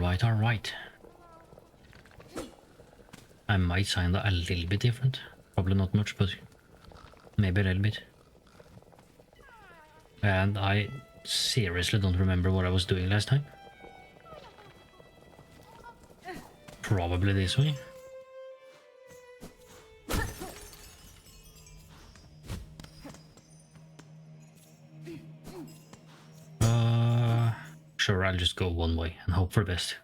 Alright, alright. I might sound a little bit different. Probably not much, but maybe a little bit. And I seriously don't remember what I was doing last time. Probably this way. Sure, I'll just go one way and hope for the best.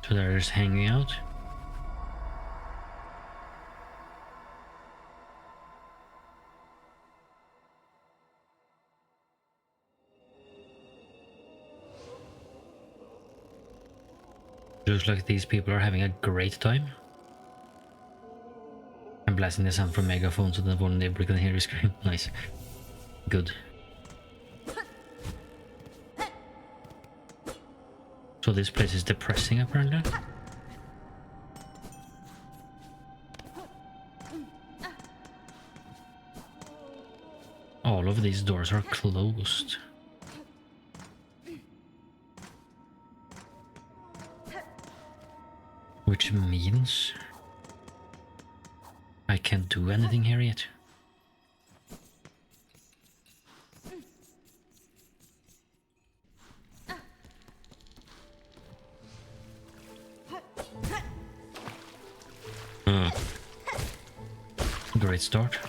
So they're just hanging out. Looks like these people are having a great time. I'm blasting the sound from megaphone so that one neighbor can hear you scream. Nice. Good. So this place is depressing apparently. All of these doors are closed. Which means I can't do anything here yet. Great start.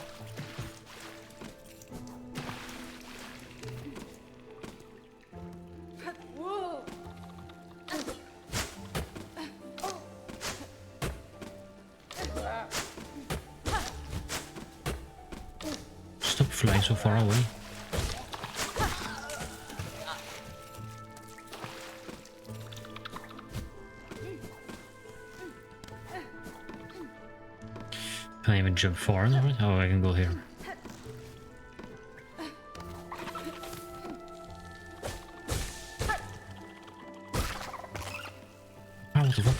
Stop flying so far away. Can I even jump far enough? Oh, I can go here. Oh, what the fuck?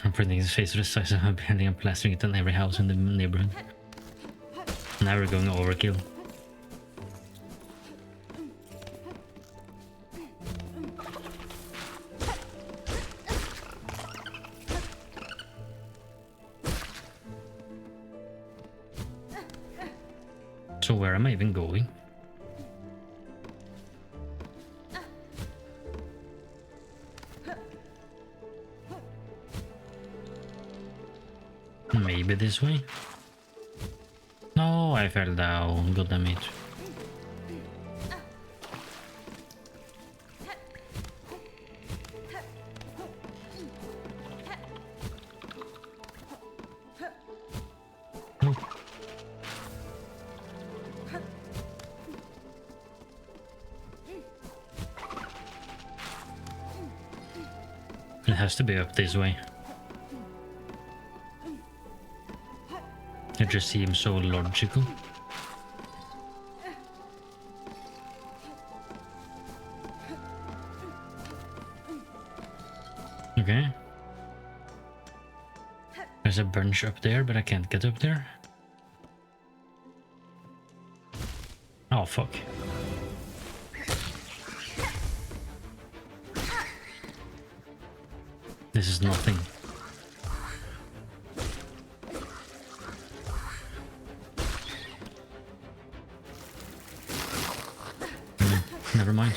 I'm printing his face to the size of a building and plastering it on every house in the neighborhood. Now we're going overkill. So where am I even going? Maybe this way? No, I fell down. God damn it. Oh. It has to be up this way. It just seems so logical. Okay. There's a bunch up there, but I can't get up there. Oh, fuck. This is nothing. Never mind.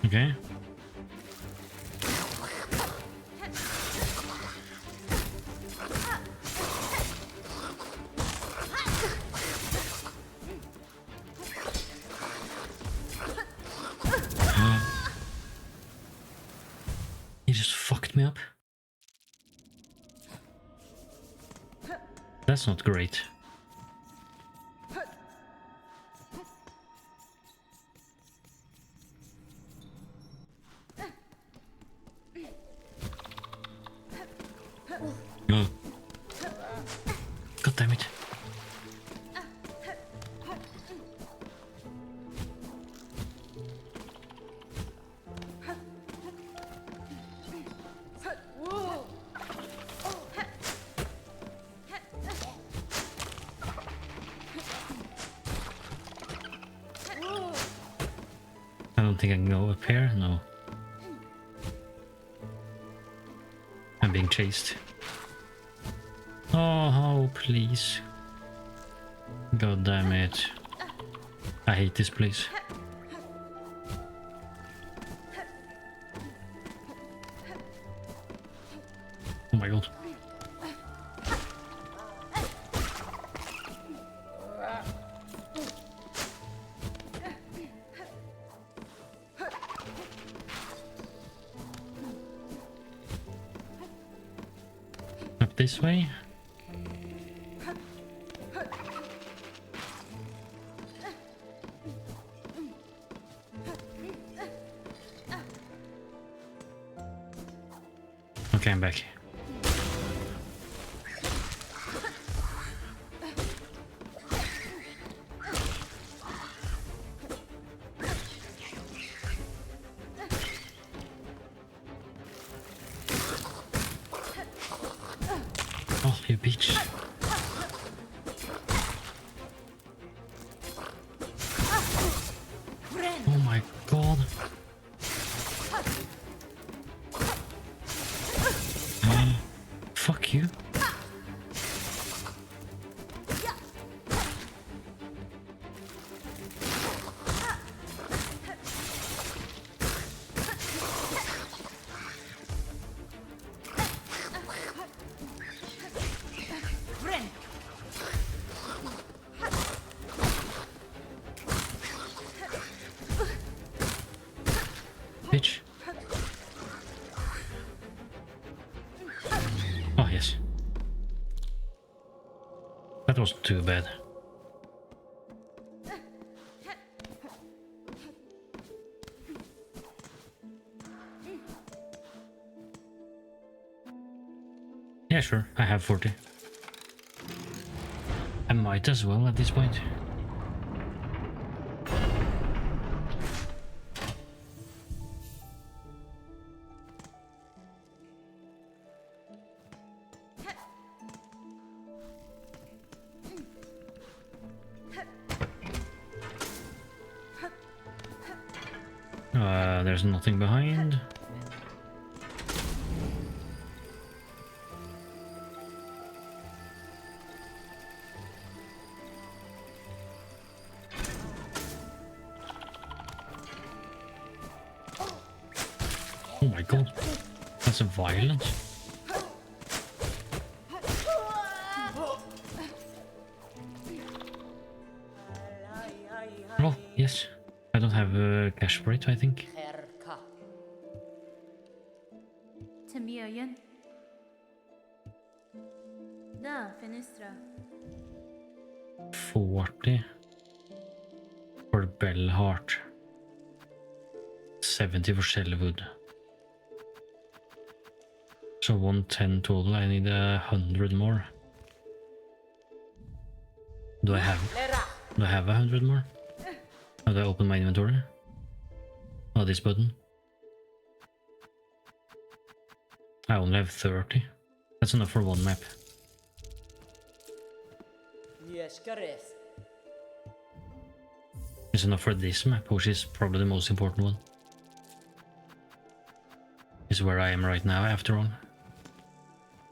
Okay. He just fucked me up. That's not great. don't think I can go up here. No. I'm being chased. Oh, please. God damn it. I hate this place. Oh my god. Up this way? Okay, I'm back. Oh, you bitch. Oh my god. Fuck you. Bitch. Oh, yes. That wasn't too bad. Yeah, sure. I have 40. I might as well at this point. There's nothing behind. Oh my god, that's violent. Oh, yes. I don't have a cash for it, I think. Tamiayan. Da, Finistra. 40 for Bellheart. 70 for Shellwood. So 110 total. I need 100 more. Do I have 100 more? How do I open my inventory? Oh, this button. I only have 30. That's enough for one map. It's enough for this map, which is probably the most important one. Is where I am right now, after all.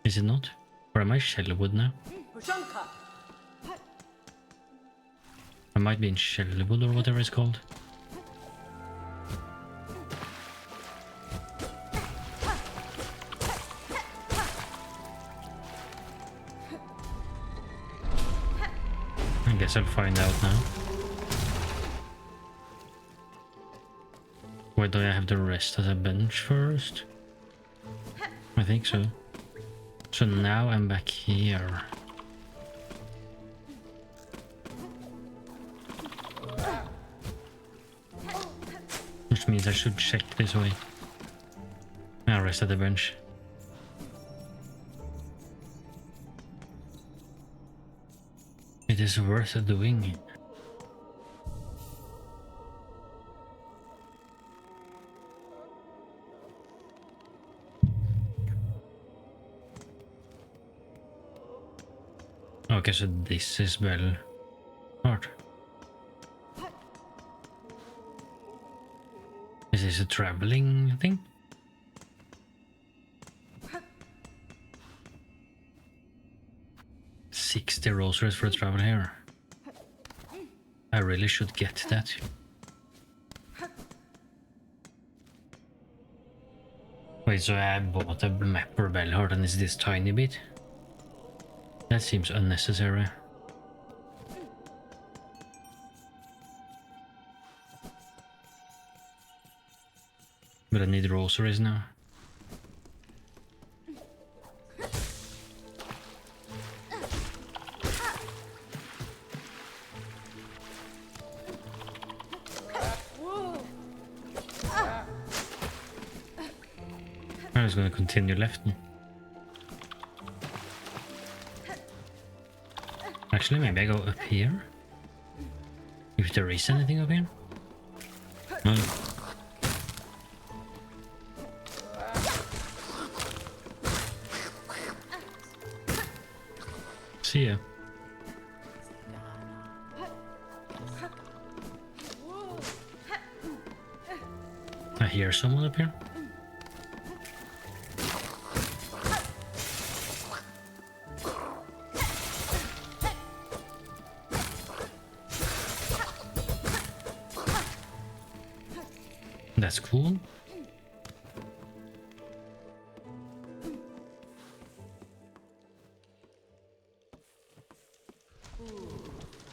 Is it not? Or am I Shellwood now? I might be in Shellwood or whatever it's called. I guess I'll find out now. Wait, do I have the rest as a bench first? I think so. So now I'm back here. Which means I should check this way. Now rest at the bench. It is worth doing. Okay, so this is Bellheart. Is this a traveling thing? $60 rosaries for a travel here. I really should get that. Wait, so I bought a map for Belhart and it's this tiny bit? That seems unnecessary. But I need rosaries now. I was gonna continue left. Actually, maybe I go up here? If there is anything up here? No. See ya. I hear someone up here. That's cool.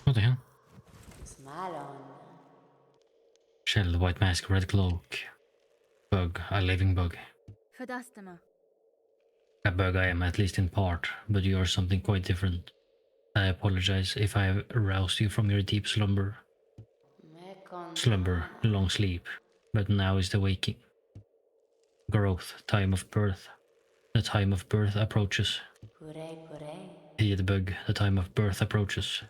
What the hell? Shell, white mask, red cloak. Bug, a living bug. Fadastama. A bug I am, at least in part, but you are something quite different. I apologize if I have aroused you from your deep slumber. Slumber, long sleep, but now is the waking. Growth, time of birth. The time of birth approaches. Heed bug, the time of birth approaches.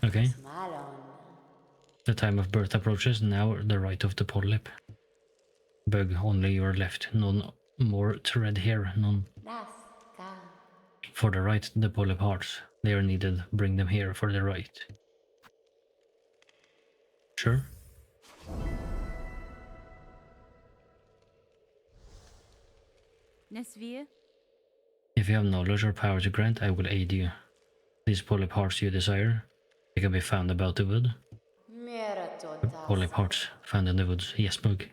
Okay. The time of birth approaches, now the right of the polyp. Bug, only your left, none more thread here, none. For the right, the polyp hearts. They are needed, bring them here for the right. Sure. Nesvir. If you have knowledge or power to grant, I will aid you. These polyp hearts you desire, they can be found about the wood. Polyp hearts found in the woods. Yes, bug.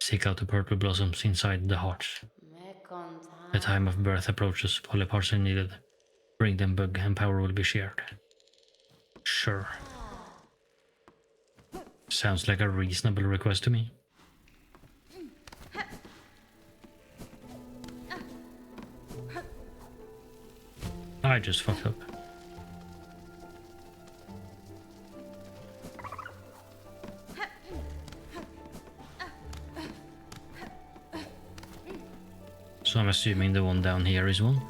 Seek out the purple blossoms inside the hearts. The time of birth approaches. Polyp hearts are needed. Bring them, bug, and power will be shared. Sure. Sounds like a reasonable request to me. I just fucked up. So I'm assuming the one down here is one.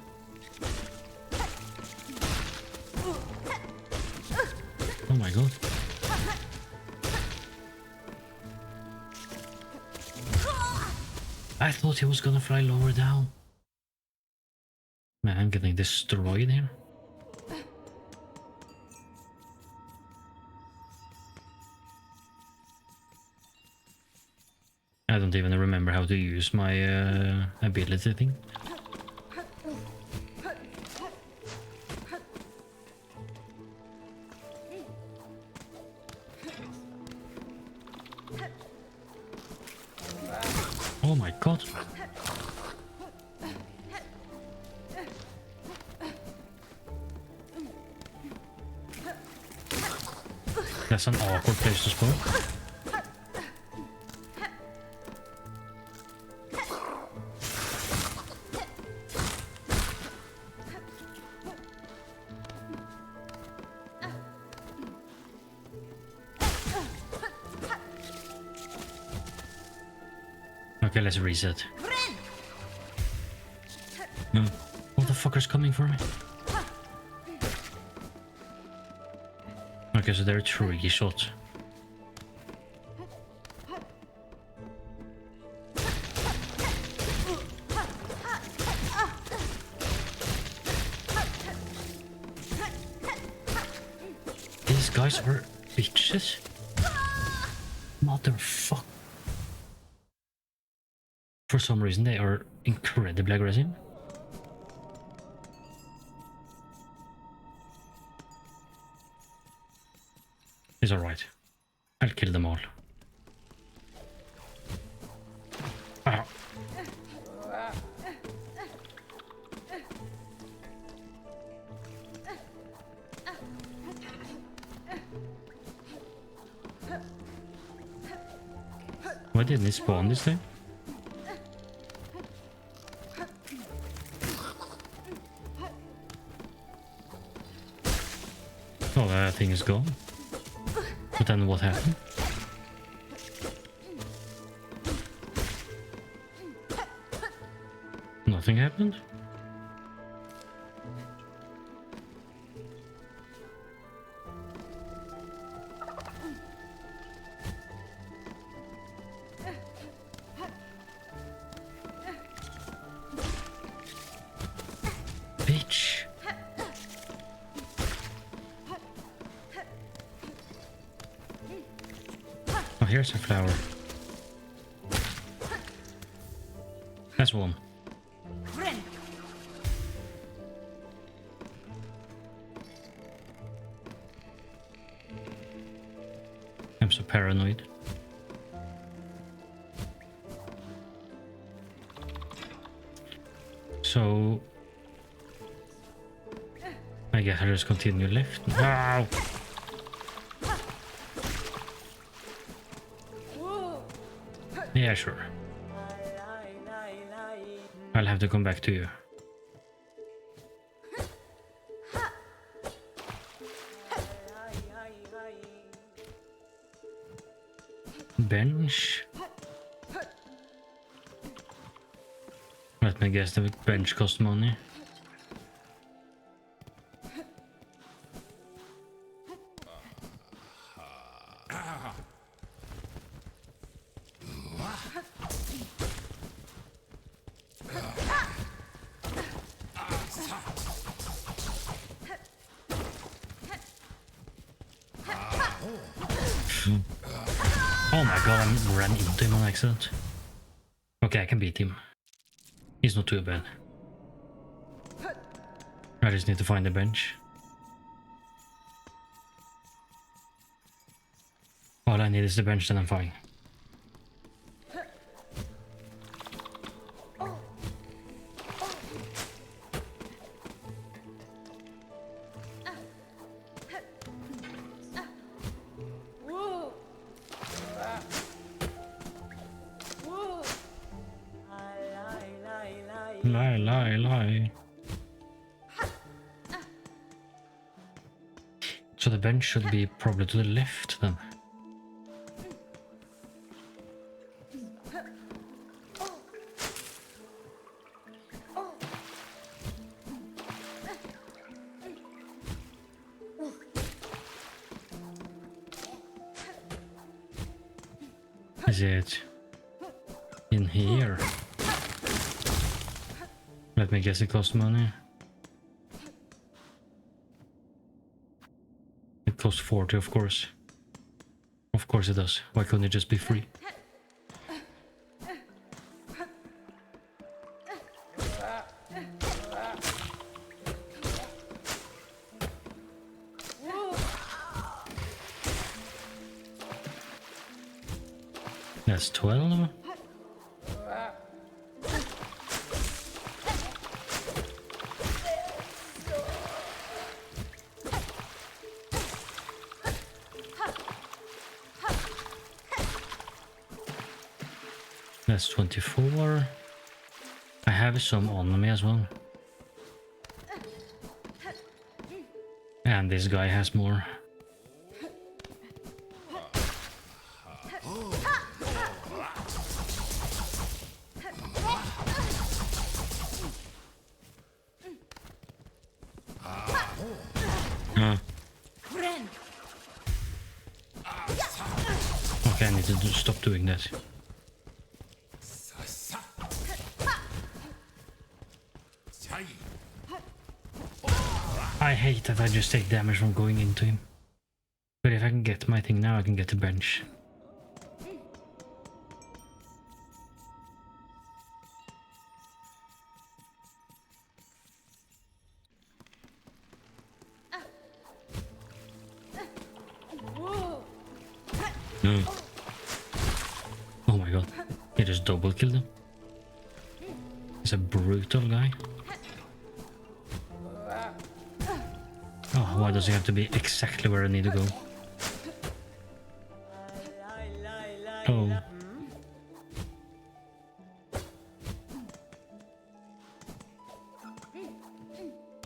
Oh my god. I thought he was gonna fly lower down. Man, I'm getting destroyed here. I don't even remember how to use my ability thing. Oh my god. That's an awkward place to spawn. Okay, let's reset. No. What the fucker's coming for me? Okay, so there are 3 shots. These guys are bitches. Mother the fuck? For some reason, they are incredibly aggressive. It's alright. I'll kill them all. Ow. Why didn't it spawn this time? Oh, that thing is gone. But then what happened? Nothing happened? Bitch. Oh, here's a flower. That's one. I'm so paranoid. So I guess I just continue left. Wow. Yeah, sure. I'll have to come back to you. Bench. Let me guess, the bench cost money. Oh my god, I ran into him on accident. Okay, I can beat him. He's not too bad. I just need to find the bench. All I need is the bench, then I'm fine. Lie. So the bench should be probably to the left then. Is it in here? Let me guess, it costs money. It costs 40, of course. Of course it does. Why couldn't it just be free? That's 12. That's 24. I have some on me as well. And this guy has more. Okay, I need to stop doing that. I hate that I just take damage from going into him. But if I can get my thing now, I can get the bench. No. Oh my god. He just double killed him. He's a brutal guy. Oh, why does he have to be exactly where I need to go? Oh.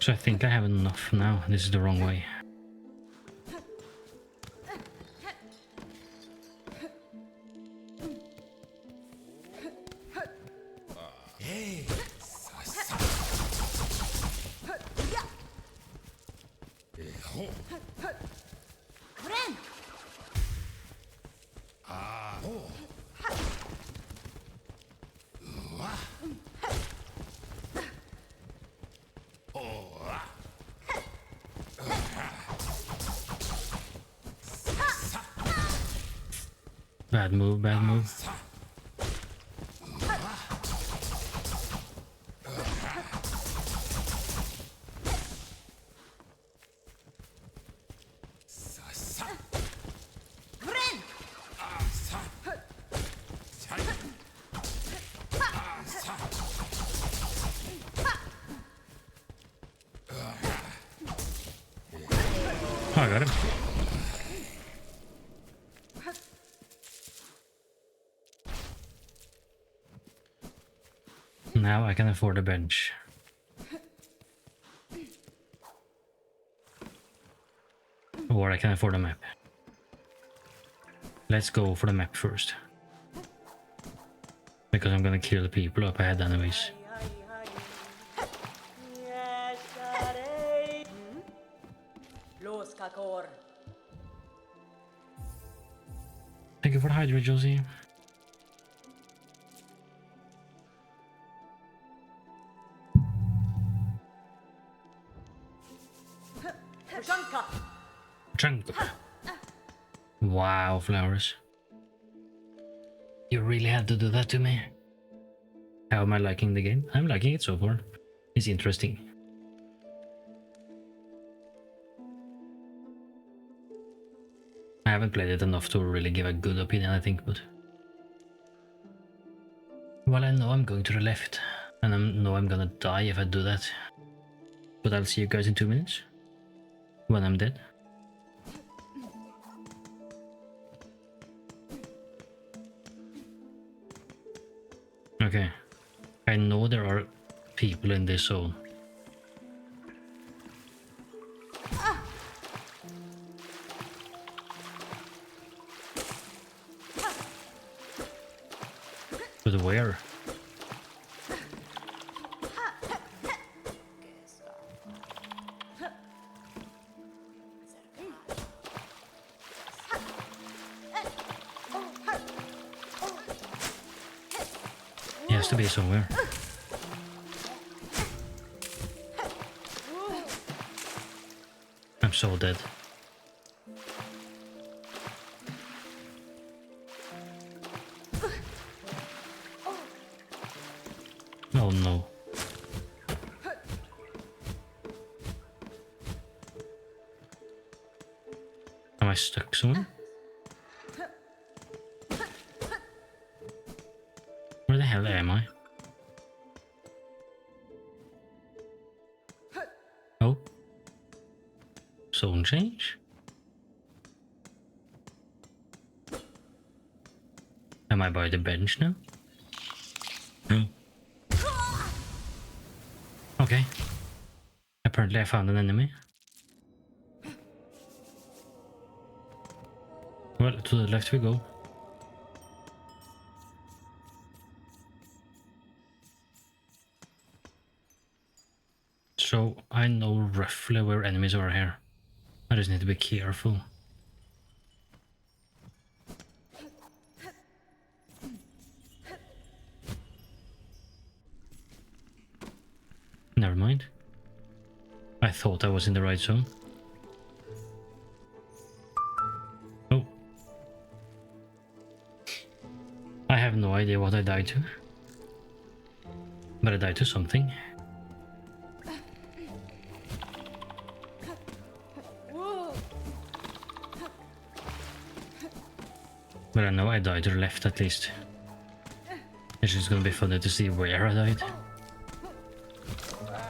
So I think I have enough now. This is the wrong way. Bad move, bad move. Oh, I got him. Now I can afford a bench. Or I can afford a map. Let's go for the map first. Because I'm gonna kill the people up ahead anyways. Thank you for the hydrate, Josie. Chunk. Wow, flowers. You really had to do that to me. How am I liking the game? I'm liking it so far. It's interesting. I haven't played it enough to really give a good opinion, I think, but... Well, I know I'm going to the left, and I know I'm gonna die if I do that. But I'll see you guys in 2 minutes. When I'm dead. Okay. I know there are people in this zone. But where? He has to be somewhere. I'm so dead. Oh no. Am I stuck somewhere? Where the hell am I? Oh. Zone change? Am I by the bench now? No. Okay. Apparently I found an enemy. Well, to the left we go. So I know roughly where enemies are here. I just need to be careful. Never mind. I thought I was in the right zone. Oh. I have no idea what I died to. But I died to something. But I know I died to the left at least. It's just gonna be funny to see where I died.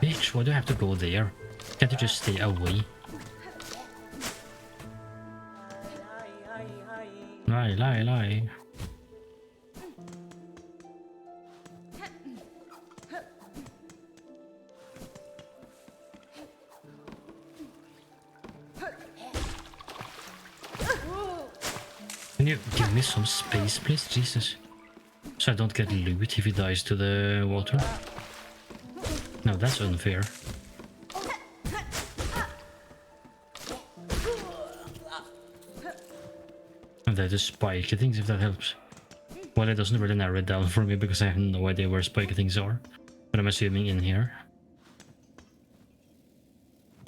Bitch, why do I have to go there? Can't you just stay away? Lie, lie, lie. Can you give me some space, please? Jesus. So I don't get loot if he dies to the water. No, that's unfair. And they're the spiky things, if that helps. Well, it doesn't really narrow it down for me because I have no idea where spiky things are. But I'm assuming in here.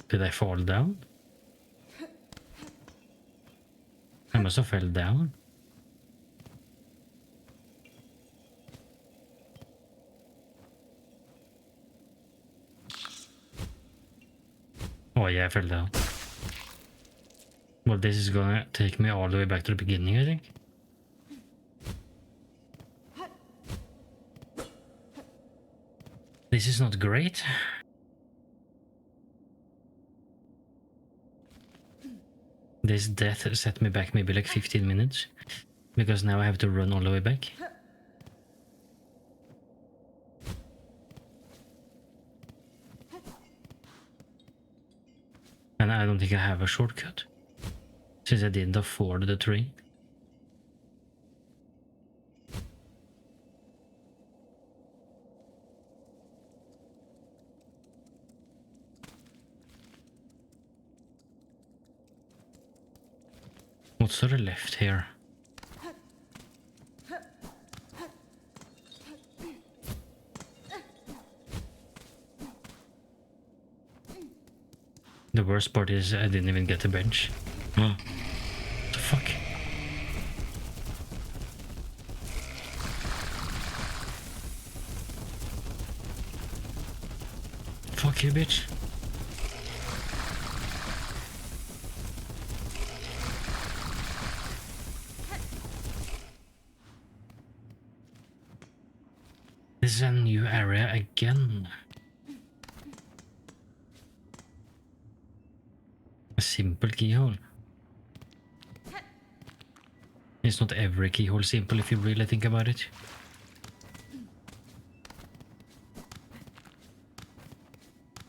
Did I fall down? I must have fell down. Oh yeah, I fell down. Well, this is gonna take me all the way back to the beginning, I think. This is not great. This death set me back maybe like 15 minutes. Because now I have to run all the way back. And I don't think I have a shortcut. Since I didn't afford the tree. What's to the left here? The worst part is I didn't even get a bench. What the fuck? Fuck you, bitch. This is a new area again. A simple keyhole. It's not every keyhole simple if you really think about it.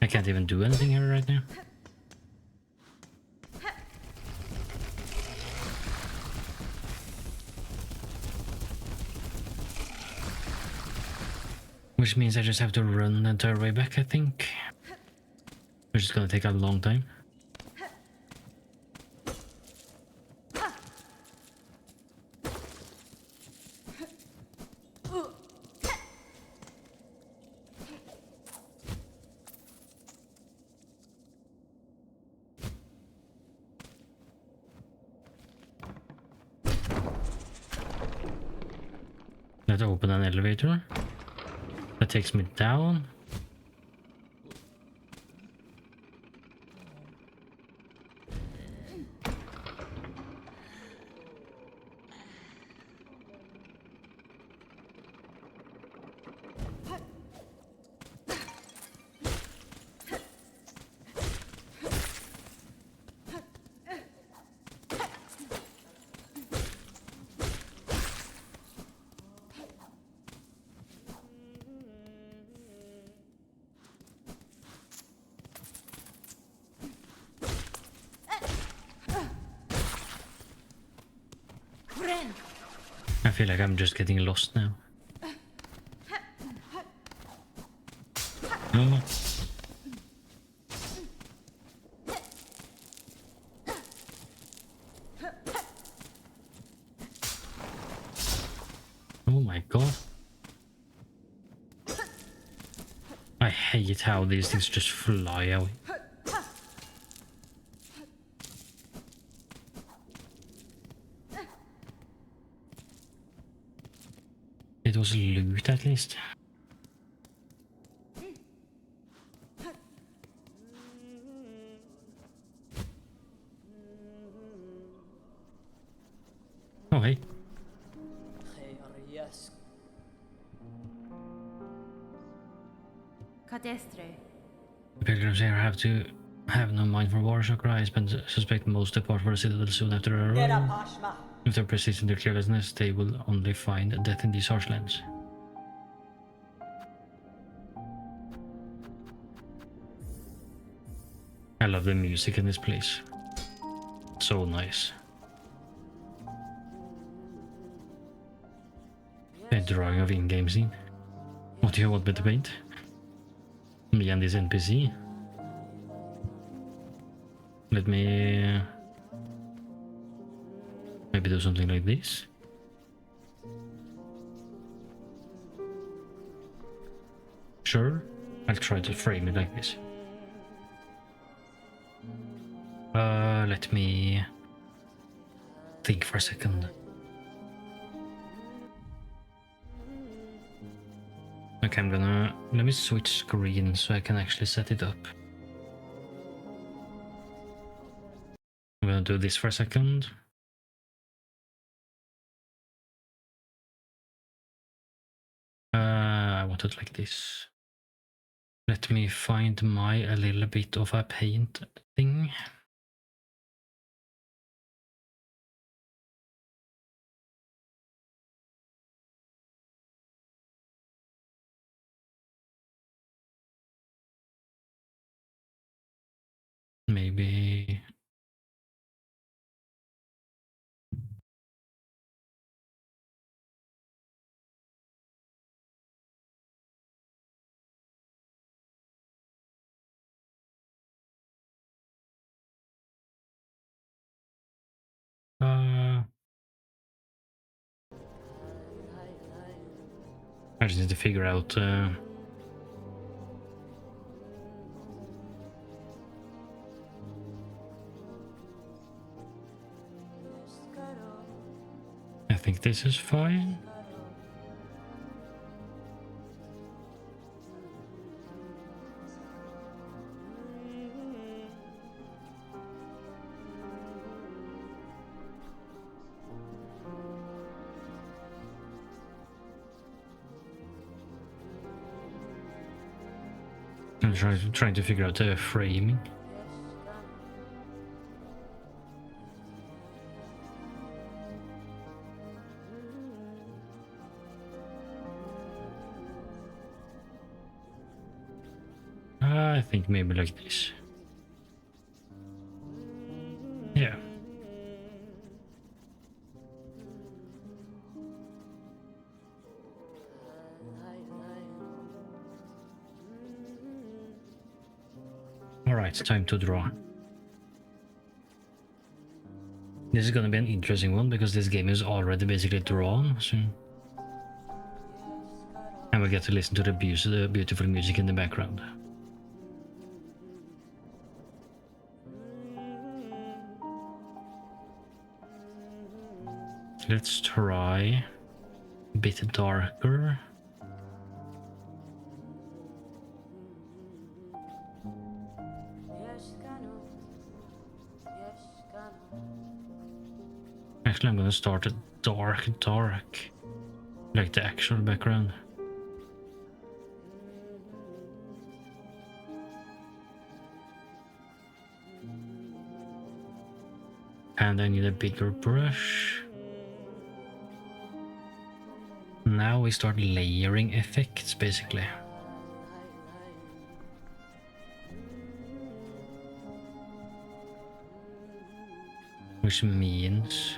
I can't even do anything here right now. Which means I just have to run the entire way back, I think. Which is gonna take a long time. Let's open an elevator. That takes me down. I feel like I'm just getting lost now. No. Oh my god. I hate how these things just fly away. It was loot at least. Oh hey. Cadestre. The pilgrims here have to have no mind for war, Chakra. I suspect most depart for the citadel soon after their arrival. If they persist in their carelessness, they will only find death in these harsh lands. I love the music in this place. So nice. A drawing of in-game scene. What do you want me to paint? Me and this NPC. Let me maybe do something like this. Sure, I'll try to frame it like this. Let me think for a second. Okay, let me switch screen so I can actually set it up. I'm gonna do this for a second. I want it like this. Let me find a little bit of a paint thing. Maybe I just need to figure out I think this is fine. I'm trying to figure out the framing. I think maybe like this. Yeah. Alright, time to draw. This is gonna be an interesting one because this game is already basically drawn, so... And we get to listen to the beautiful music in the background. Let's try a bit darker. Actually, I'm gonna start at dark, like the actual background. And I need a bigger brush. Now we start layering effects, basically. Which means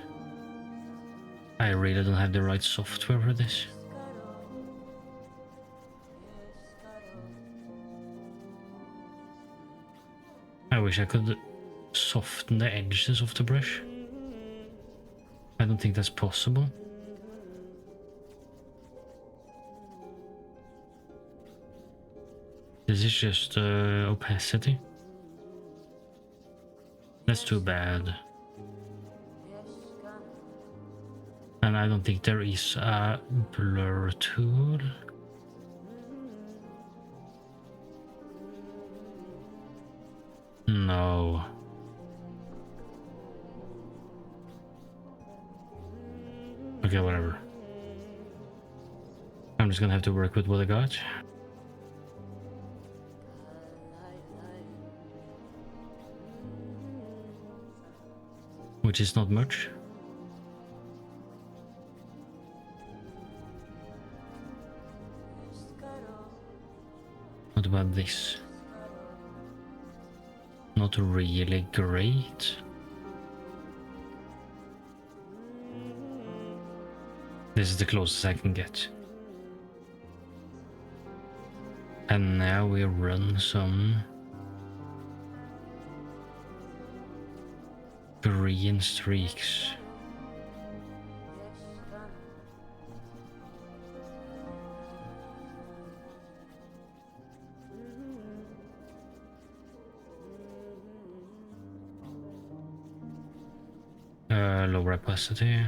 I really don't have the right software for this. I wish I could soften the edges of the brush. I don't think that's possible. This is just opacity. That's too bad. And I don't think there is a blur tool. No. Okay, whatever. just gonna have to work with what I got. Which is not much. What about this? Not really great. This is the closest I can get. And now we run some green streaks. Low opacity.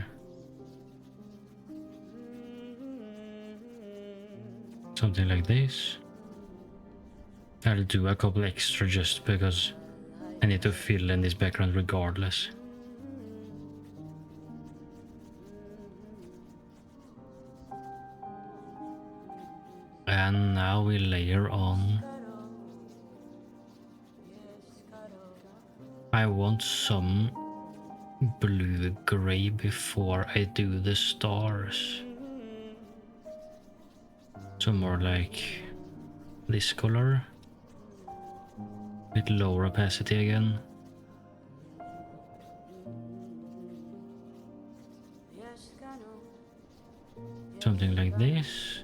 Something like this. I'll do a couple extra just because I need to fill in this background regardless. And now we layer on. I want some blue-gray before I do the stars. So more like this color. With lower opacity again. Something like this.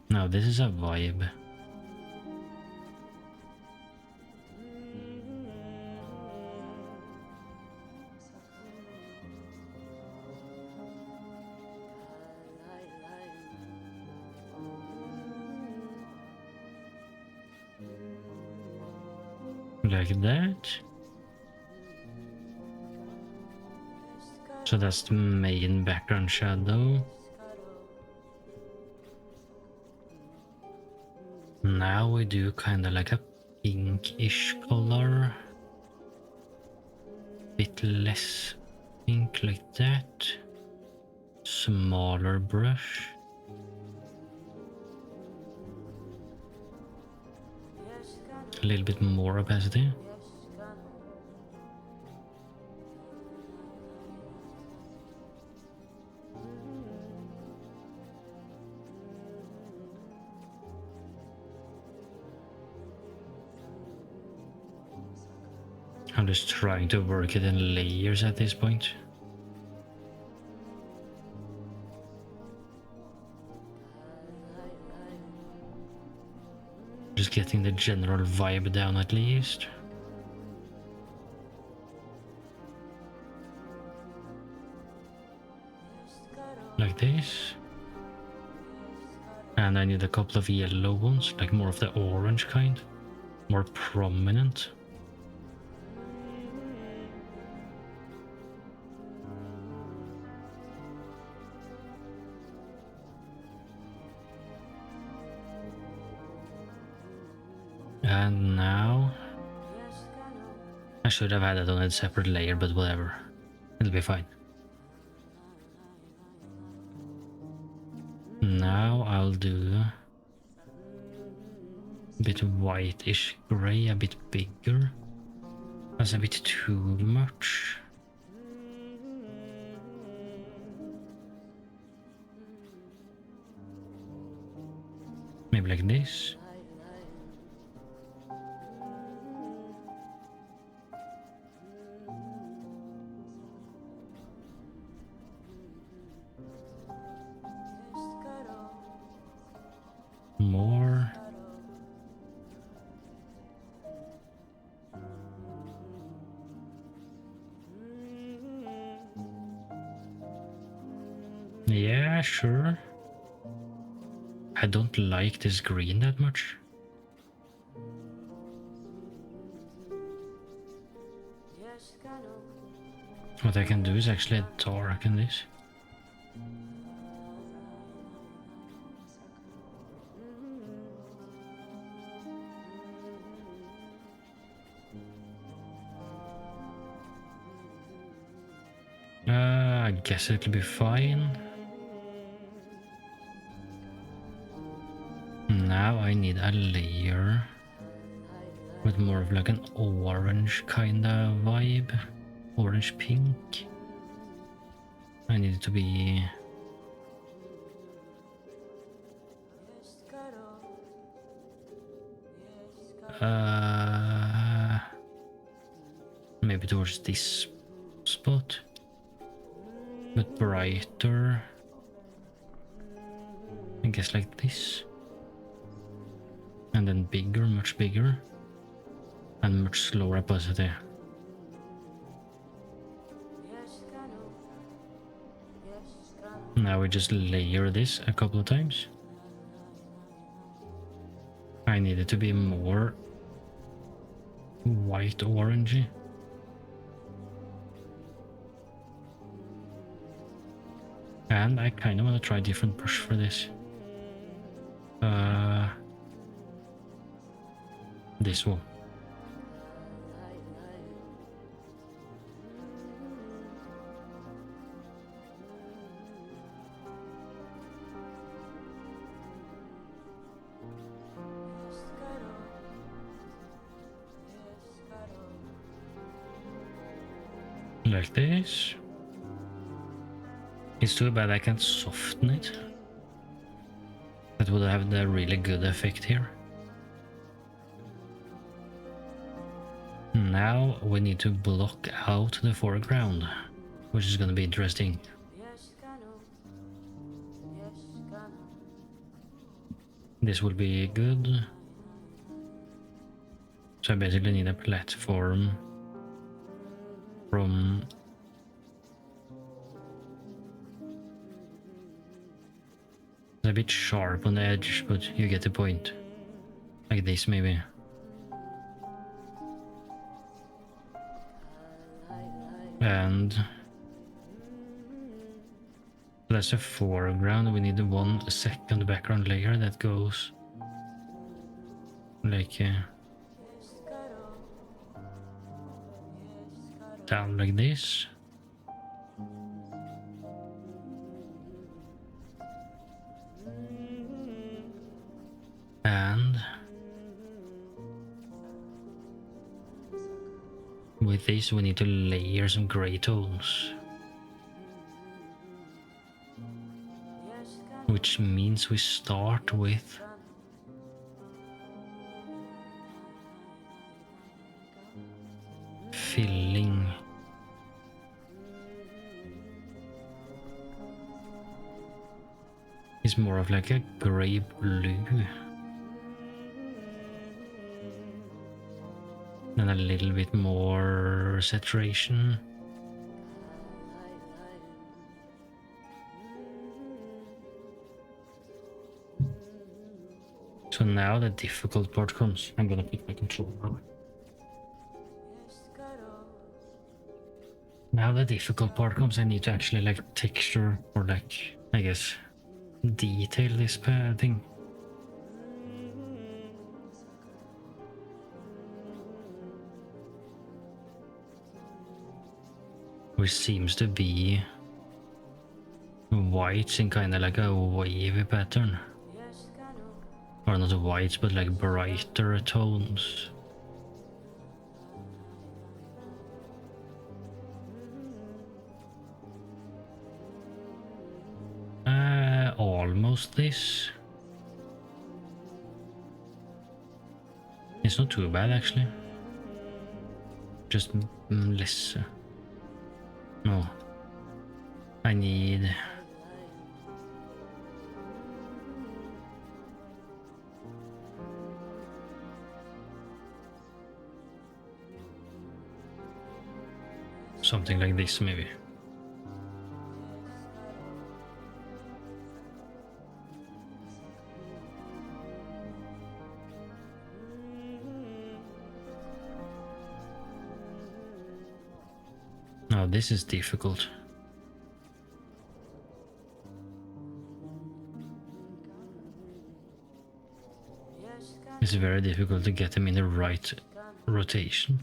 Now this is a vibe. Like that. So that's the main background shadow. Now we do kind of like a pinkish color. Bit less pink like that. Smaller brush. A little bit more opacity. I'm just trying to work it in layers at this point. Just getting the general vibe down at least. Like this. And I need a couple of yellow ones, like more of the orange kind. More prominent. And now I should have had it on a separate layer, but whatever, it'll be fine. Now I'll do a bit whitish gray, a bit bigger. That's a bit too much. Maybe like this. More. Yeah, sure. I don't like this green that much. What I can do is actually darken this. I guess it'll be fine. Now I need a layer with more of like an orange kind of vibe. Orange pink. I need it to be maybe towards this spot, but brighter. I guess like this, and then bigger, much bigger, and much slower opacity. Now we just layer this a couple of times. I need it to be more white orangey. And I kind of want to try a different brush for this. This one. Like this. It's too bad I can't soften it. That would have the really good effect here. Now we need to block out the foreground, which is gonna be interesting. This will be good. So I basically need a platform from a bit sharp on the edge, but you get the point. Like this maybe. And that's the foreground. We need the 1 second background layer that goes like down like this. And with this we need to layer some gray tones, which means we start with filling is more of like a gray blue and a little bit more saturation. So now the difficult part comes. I'm gonna pick my controller. Now the difficult part comes. I need to actually like texture or like, I guess, detail this thing. Which seems to be whites in kind of like a wavy pattern. Or not whites, but like brighter tones. Almost this. It's not too bad actually. Just less. No. I need something like this maybe. Now this is difficult. It's very difficult to get them in the right rotation.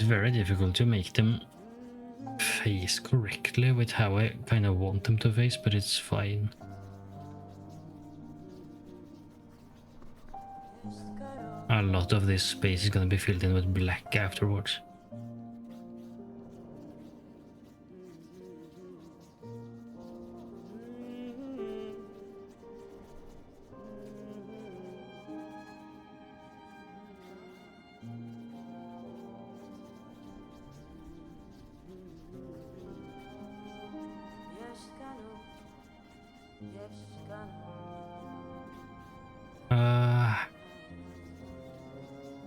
It's very difficult to make them face correctly with how I kind of want them to face, but it's fine. A lot of this space is gonna be filled in with black afterwards.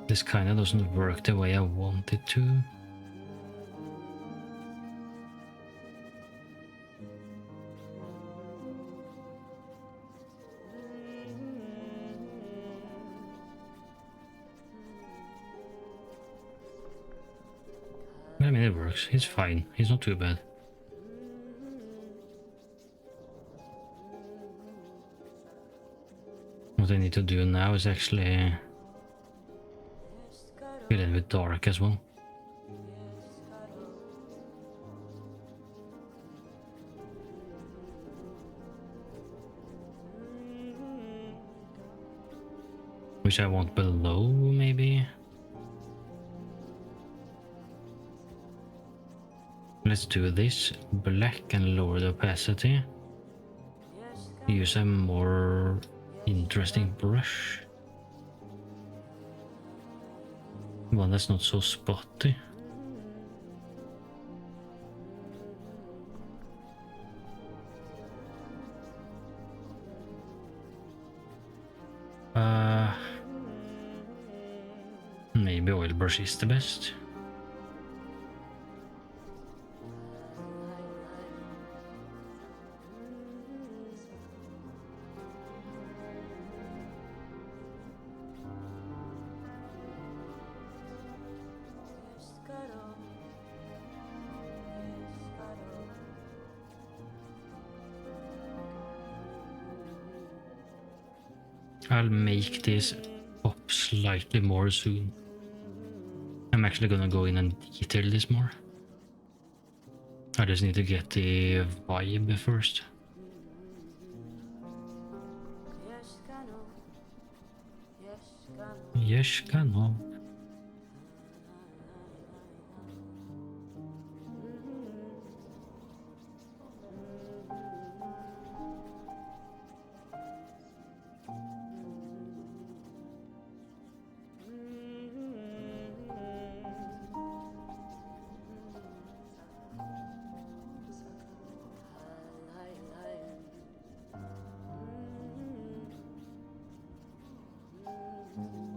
This kind of doesn't work the way I want it to. I mean, it works. He's fine. He's not too bad. What I need to do now is actually fill in with dark as well. Which I want below, maybe. Let's do this black and lower the opacity. Use a more interesting brush. One that's not so spotty. Maybe oil brush is the best. I'll make this up slightly more soon. I'm actually gonna go in and detail this more. I just need to get the vibe first. Yes, no.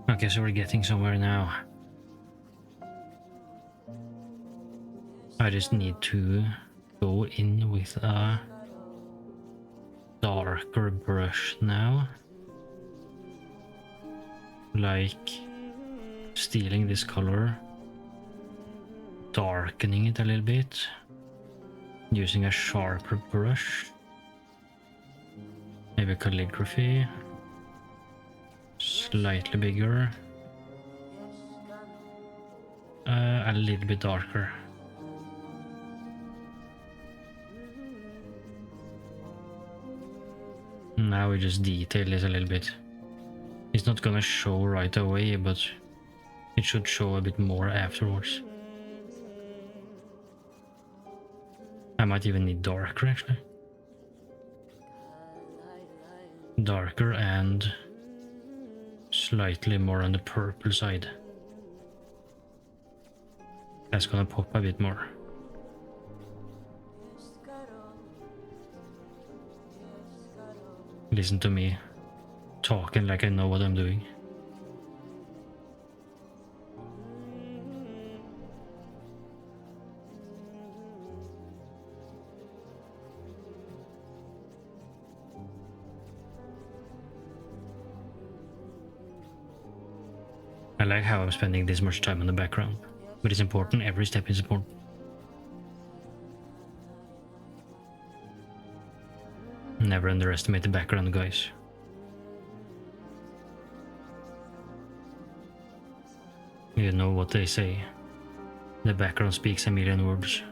Okay, so we're getting somewhere now. I just need to go in with a darker brush now. Like stealing this color, darkening it a little bit, using a sharper brush, maybe calligraphy. Slightly bigger, a little bit darker. Now we just detail this a little bit. It's not gonna show right away, but it should show a bit more afterwards. I might even need darker actually. Darker and slightly more on the purple side. That's gonna pop a bit more. Listen to me talking like I know what I'm doing. I like how I'm spending this much time on the background, but it's important, every step is important. Never underestimate the background, guys. You know what they say. The background speaks a million words.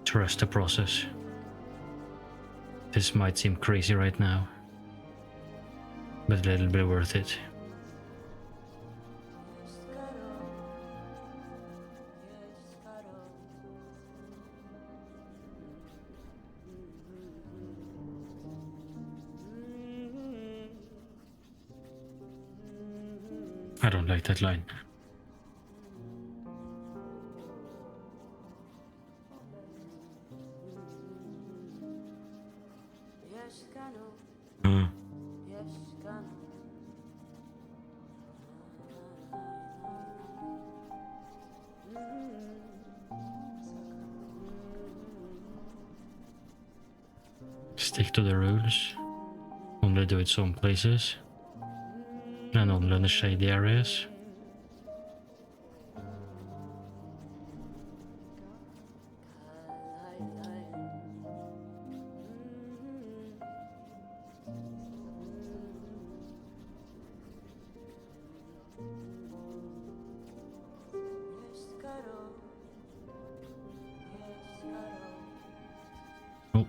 Trust the process. This might seem crazy right now, but it'll be worth it. I don't like that line. Hmm. Stick to the rules. Only do it some places. And only in the shady areas. Oh.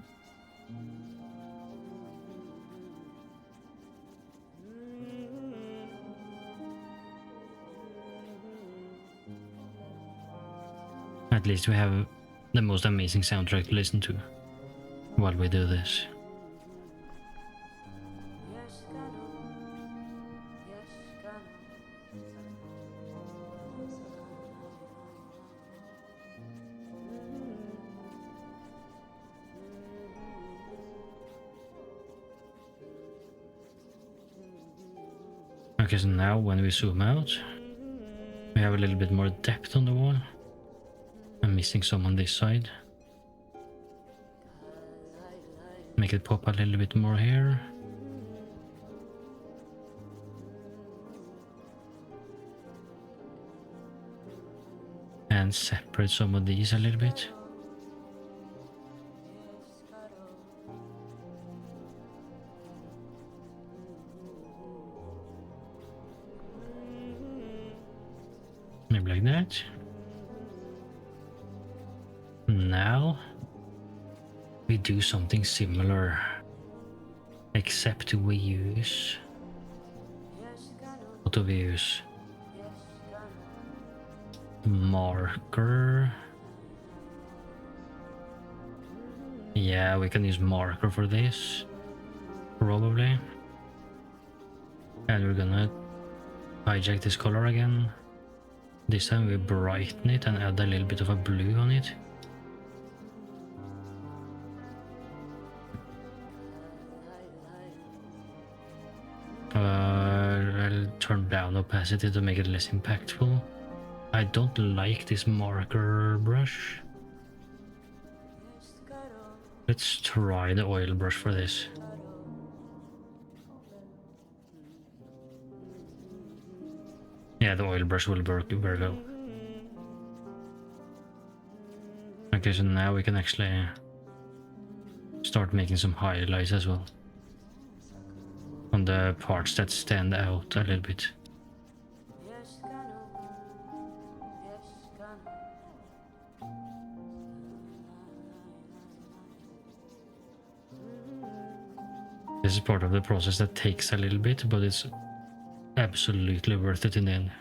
At least we have the most amazing soundtrack to listen to while we do this. Okay, so now when we zoom out, we have a little bit more depth on the wall. I'm missing some on this side. Make it pop a little bit more here. And separate some of these a little bit. Maybe like that. Now we do something similar, except we use, what do we use? Marker. Yeah, we can use marker for this, probably. And we're gonna hijack this color again. This time we brighten it and add a little bit of a blue on it. I'll turn down opacity to make it less impactful. I don't like this marker brush. Let's try the oil brush for this. Yeah, the oil brush will work very well. Okay, so now we can actually start making some highlights as well on the parts that stand out a little bit. This is part of the process that takes a little bit, but it's absolutely worth it in the end.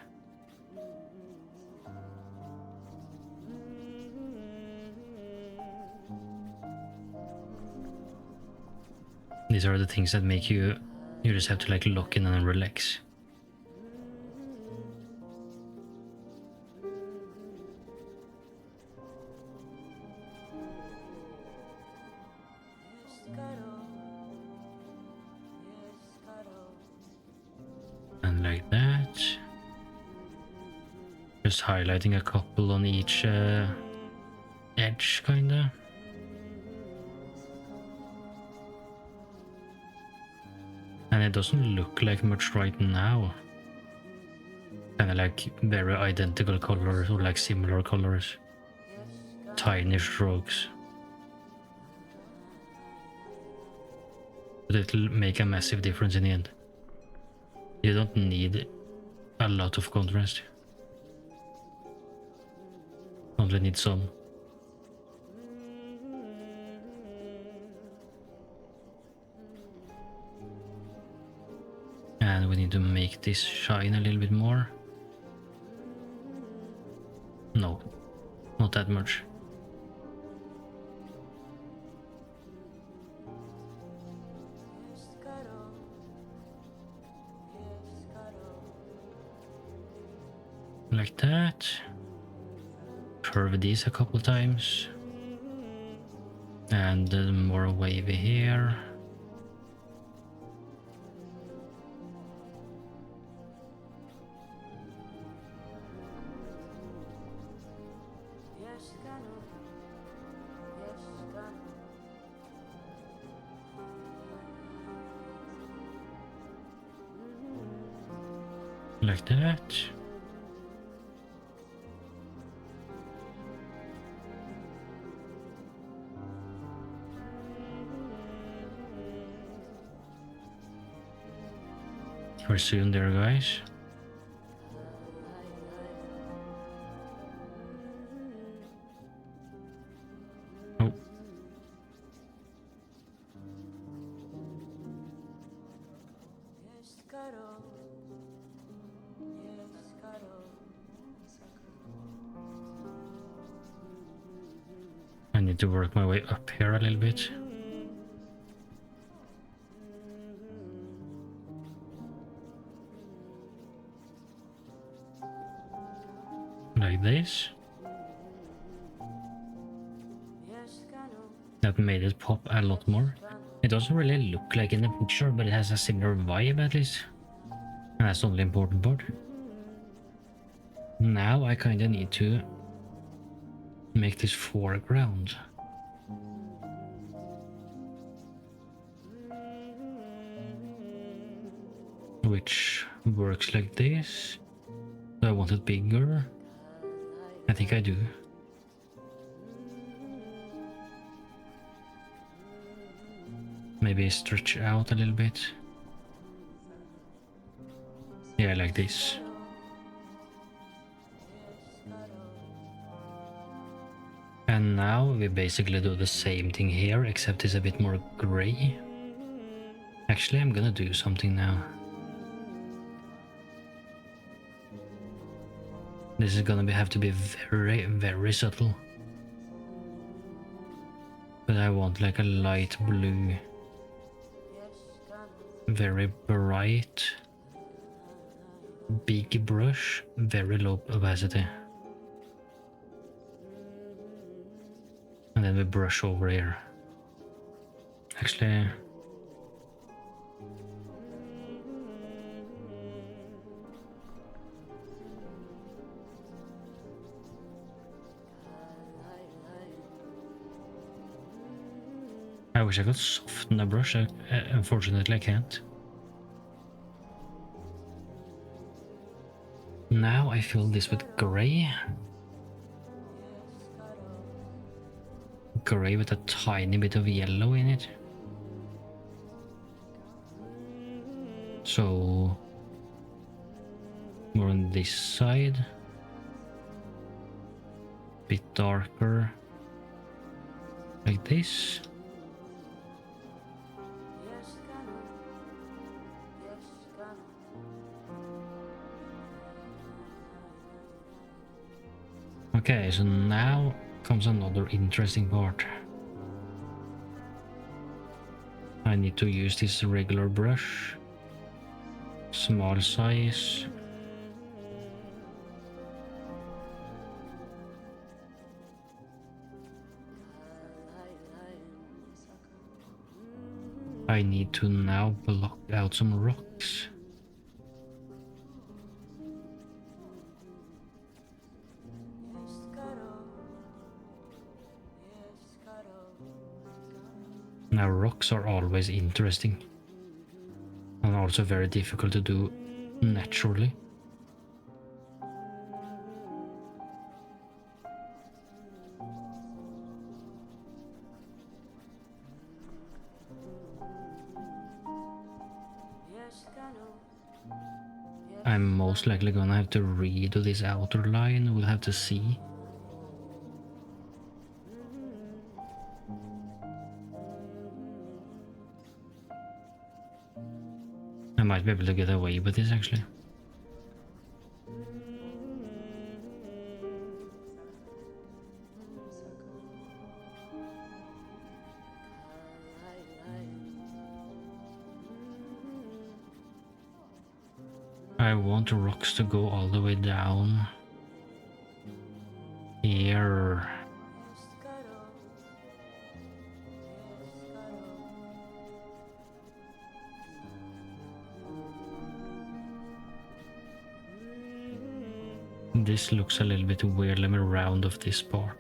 These are the things that make you just have to like lock in and relax. And like that. Just highlighting a couple on each edge, kinda. And it doesn't look like much right now. Kinda like very identical colors or like similar colors. Tiny strokes. but it'll make a massive difference in the end. You don't need a lot of contrast. Only need some. And we need to make this shine a little bit more. No, not that much. Like that. Curve these a couple times. And more wavy here. Like that. We're soon there, guys. Oh. I need to work my way up here a little bit. Like this. That made it pop a lot more. It doesn't really look like in the picture, but it has a similar vibe at least. And that's the only important part. Now I kinda need to make this foreground. Which works like this. Do I want it bigger? I think I do. Maybe stretch out a little bit. Yeah, like this. And now we basically do the same thing here, except it's a bit more gray. Actually, I'm gonna do something now. This is gonna have to be very, very subtle. But I want like a light blue. Very bright. Big brush, very low opacity. And then we brush over here. Actually, I wish I could soften the brush. Unfortunately, I can't. Now I fill this with gray. Gray with a tiny bit of yellow in it. So more on this side. Bit darker. Like this. Okay, so now comes another interesting part. I need to use this regular brush. Small size. I need to now block out some rocks. Now rocks are always interesting and also very difficult to do naturally. I'm most likely gonna have to redo this outer line. We'll have to see. I might be able to get away with this actually. I want the rocks to go all the way down here. This looks a little bit weird. Let me round off this part.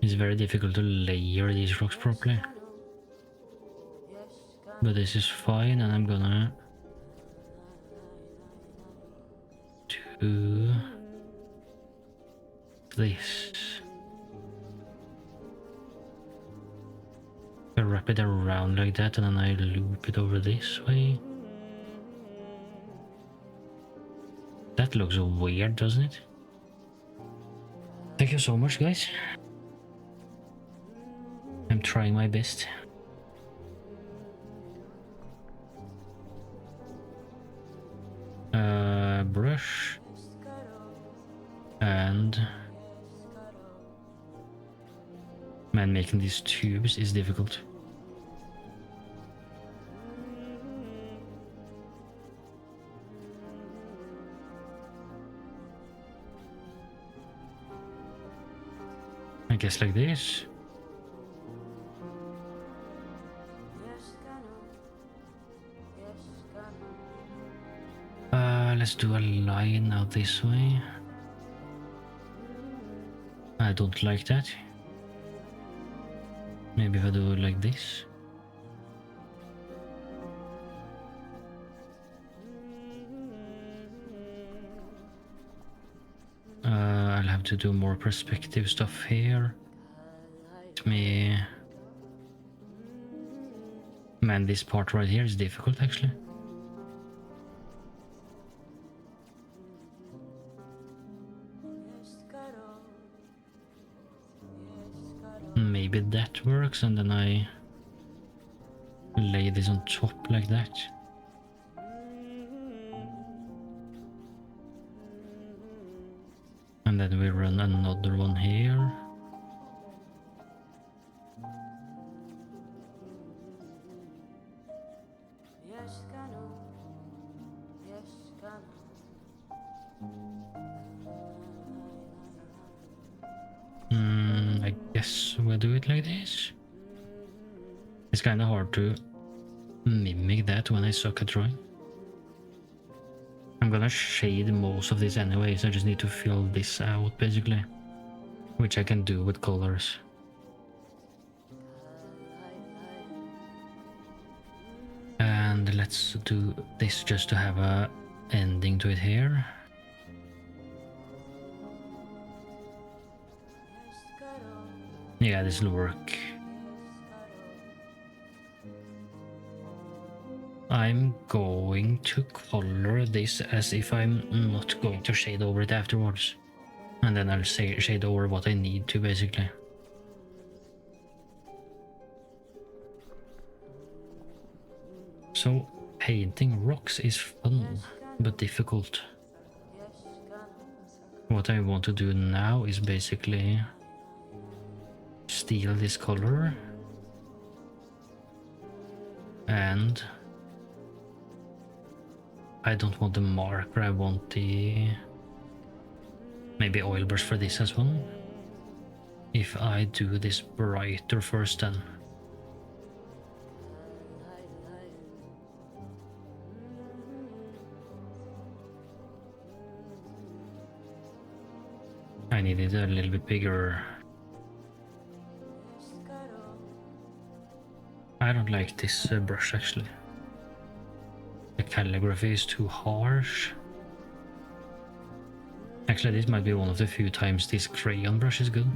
It's very difficult to layer these rocks properly. But this is fine, and I'm gonna do this. I wrap it around like that, and then I loop it over this way. That looks weird, doesn't it? Thank you so much, guys. I'm trying my best. Brush. And... man, making these tubes is difficult. I guess like this. Let's do a line out this way. I don't like that. Maybe if I do it like this. I'll have to do more perspective stuff here. Let me... man, this part right here is difficult actually. Maybe that works, and then I lay this on top like that. And then we run another one here. I guess we'll do it like this. It's kind of hard to mimic that when I suck at drawing. I'm gonna shade most of this anyway, so I just need to fill this out basically, which I can do with colors. And let's do this just to have a ending to it here. Yeah, this will work. I'm going to color this as if I'm not going to shade over it afterwards. And then I'll shade over what I need to, basically. So, painting rocks is fun, but difficult. What I want to do now is basically steal this color and I don't want the marker, I want the maybe oil brush for this as well. If I do this brighter first, then I need it a little bit bigger. I don't like this brush actually. The calligraphy is too harsh. Actually, this might be one of the few times this crayon brush is good.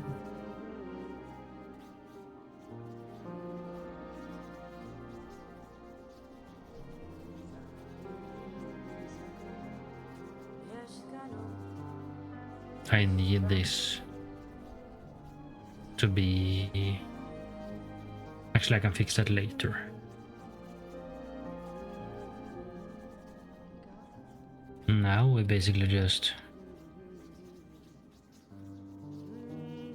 I need this to be... Actually, I can fix that later. Now we basically just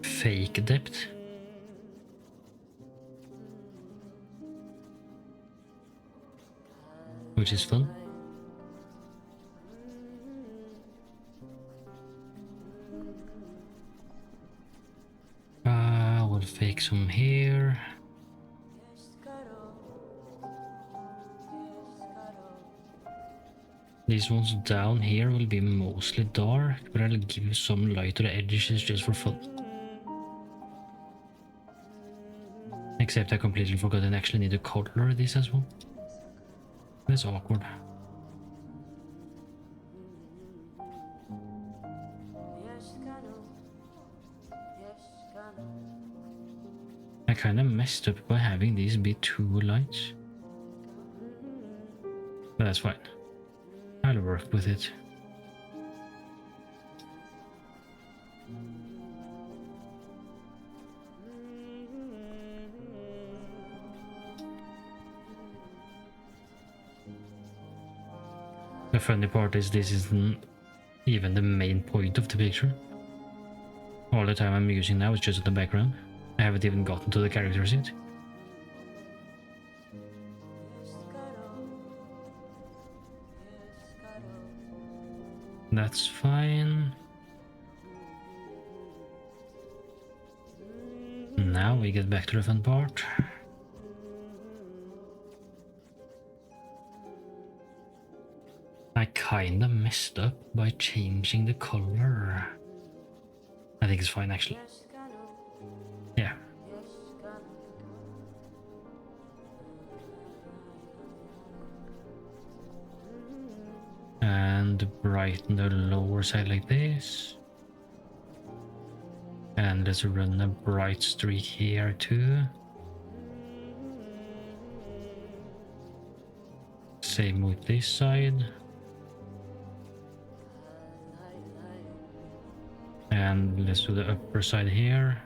fake depth. Which is fun. We'll fake some here. These ones down here will be mostly dark, but I'll give some light to the edges just for fun. Except I completely forgot I actually need to color this as well. That's awkward. I kinda messed up by having these be two lights. But that's fine. I'll work with it. The funny part is this isn't even the main point of the picture. All the time I'm using now is just in the background. I haven't even gotten to the characters yet. That's fine. Now we get back to the fun part. I kinda messed up by changing the color. I think it's fine actually. Yeah. And brighten the lower side like this. And let's run a bright streak here too. Same with this side. And let's do the upper side here.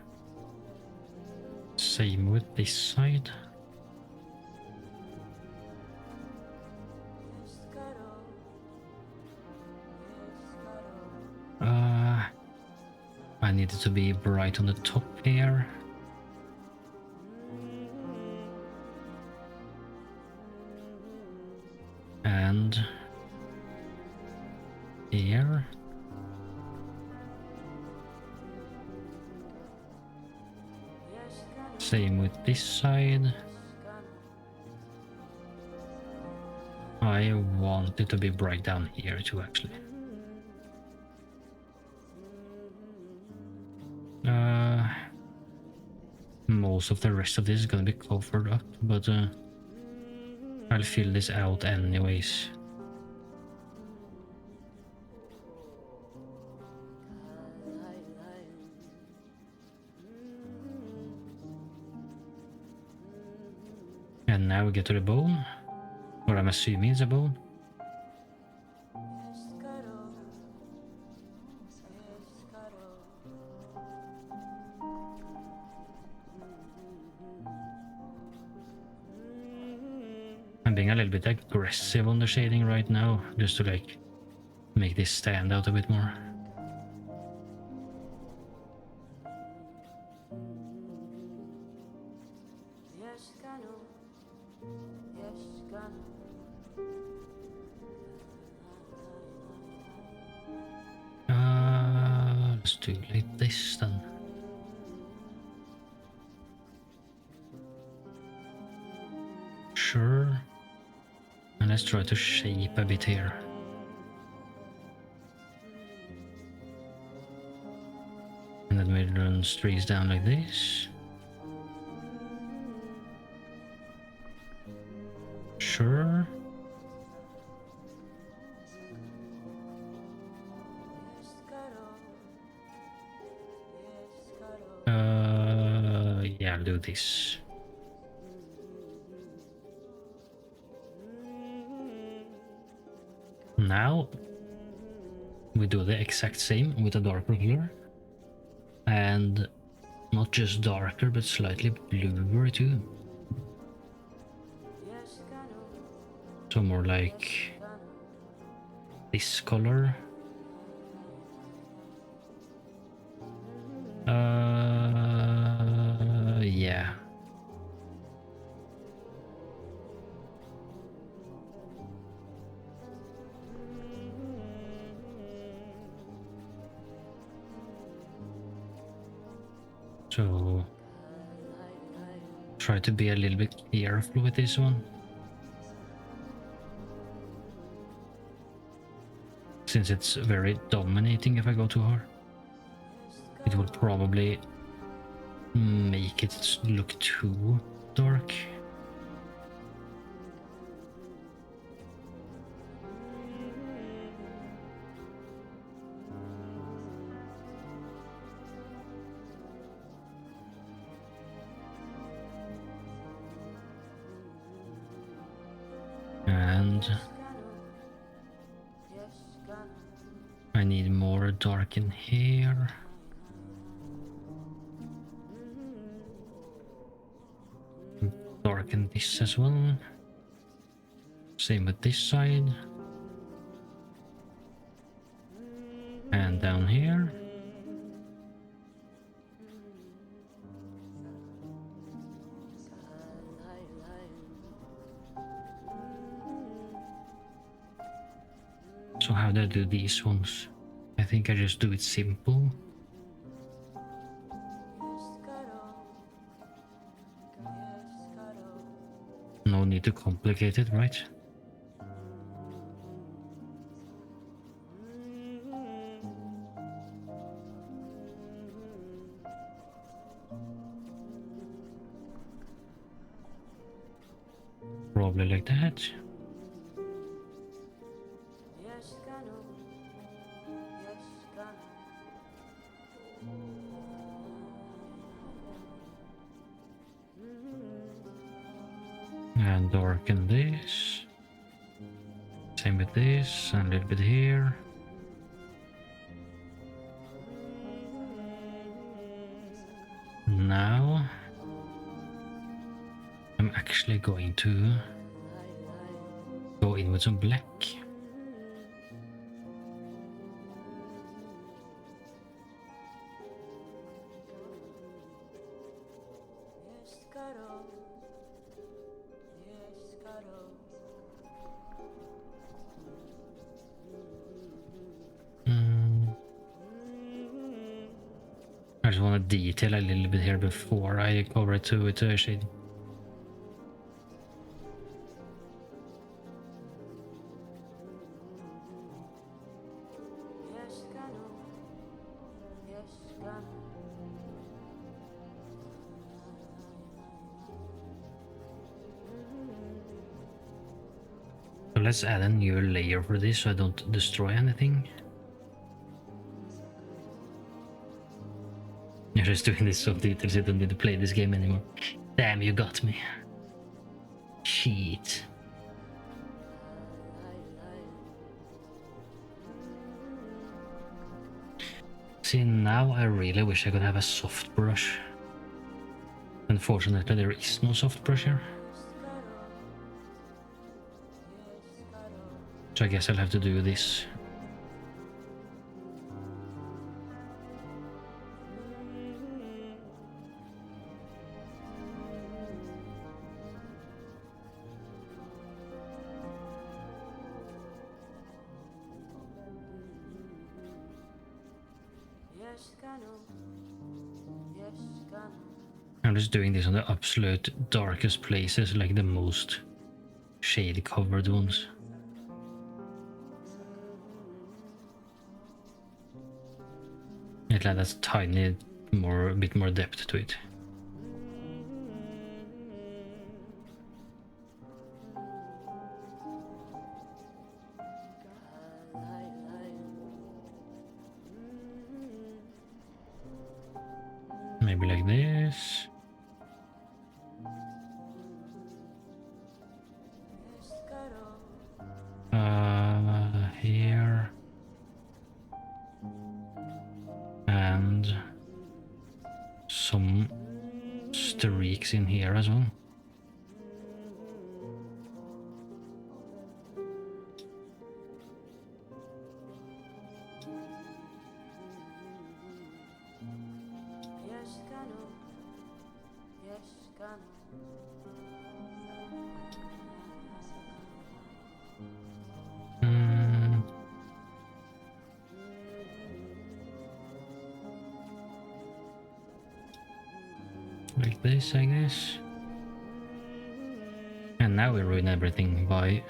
Same with this side. I need it to be bright on the top here. And here. Same with this side. I want it to be bright down here too, actually. Most of the rest of this is gonna be covered up, but I'll fill this out anyways. And now we get to the bone, or I'm assuming it's a bone. I'm being a little bit aggressive on the shading right now, just to like make this stand out a bit more. Let's do like this then. Sure. And let's try to shape a bit here. And then we run streaks down like this. Sure. Yeah, I'll do this. Now we do the exact same with a darker color. And not just darker, but slightly bluer too. So more like this color. Yeah. So try to be a little bit careful with this one, since it's very dominating. If I go too hard, it will probably make it look too dark. And I need more dark in here. Darken this as well. Same with this side. And down here. So how do I do these ones? I think I just do it simple. No need to complicate it, right? Probably like that. And darken this. Same with this, and a little bit here. Now I'm actually going to go in with some black. I just want to detail a little bit here before I go right to it shading. So let's add a new layer for this so I don't destroy anything. You're just doing this so details, you don't need to play this game anymore. Damn, you got me. Cheat. See, now I really wish I could have a soft brush. Unfortunately, there is no soft brush here. So I guess I'll have to do this. I'm just doing this on the absolute darkest places, like the most shade covered ones. It adds tiny a bit more depth to it. Maybe like this. Here. leaks in here as well. Like this, I guess. And now we ruin everything by...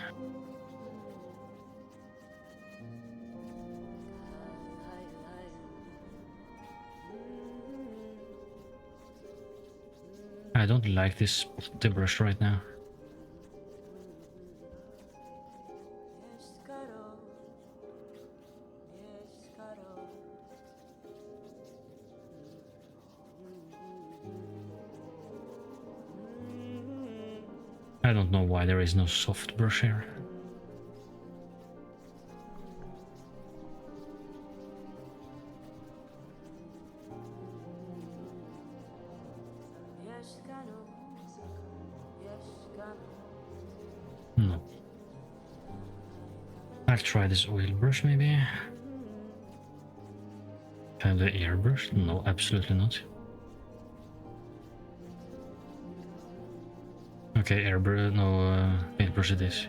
I don't like this brush right now. I don't know why there is no soft brush here. No. I'll try this oil brush maybe. Can I do airbrush? No, absolutely not. Okay, airbrush, no, paintbrush it is.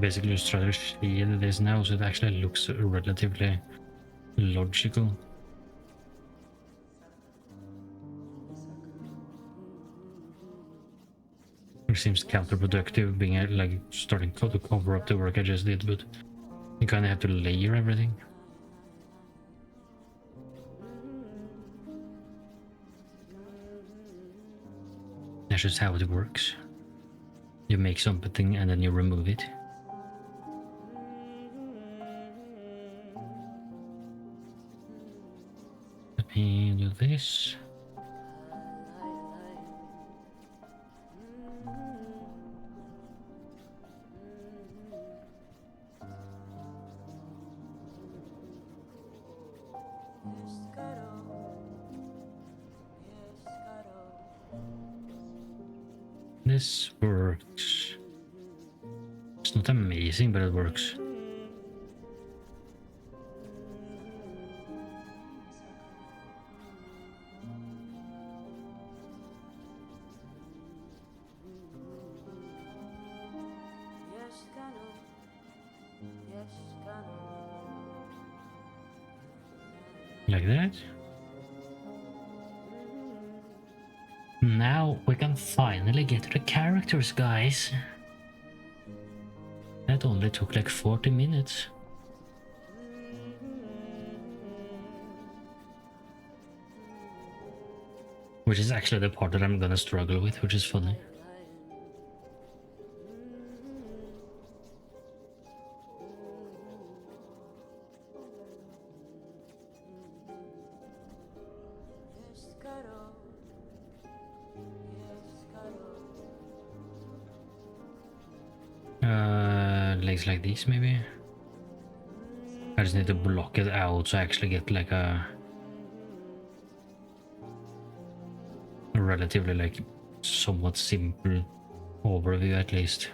Basically just try to shade this now so it actually looks relatively logical. It seems counterproductive being like starting to cover up the work I just did, but you kind of have to layer everything. That's just how it works. You make something and then you remove it. Let me do this. This works. It's not amazing, but it works. Like that. Now we can finally get to the characters, guys. That only took like 40 minutes. Which is actually the part that I'm gonna struggle with, which is funny. Legs like this, maybe. I just need to block it out so I actually get like a relatively like somewhat simple overview at least.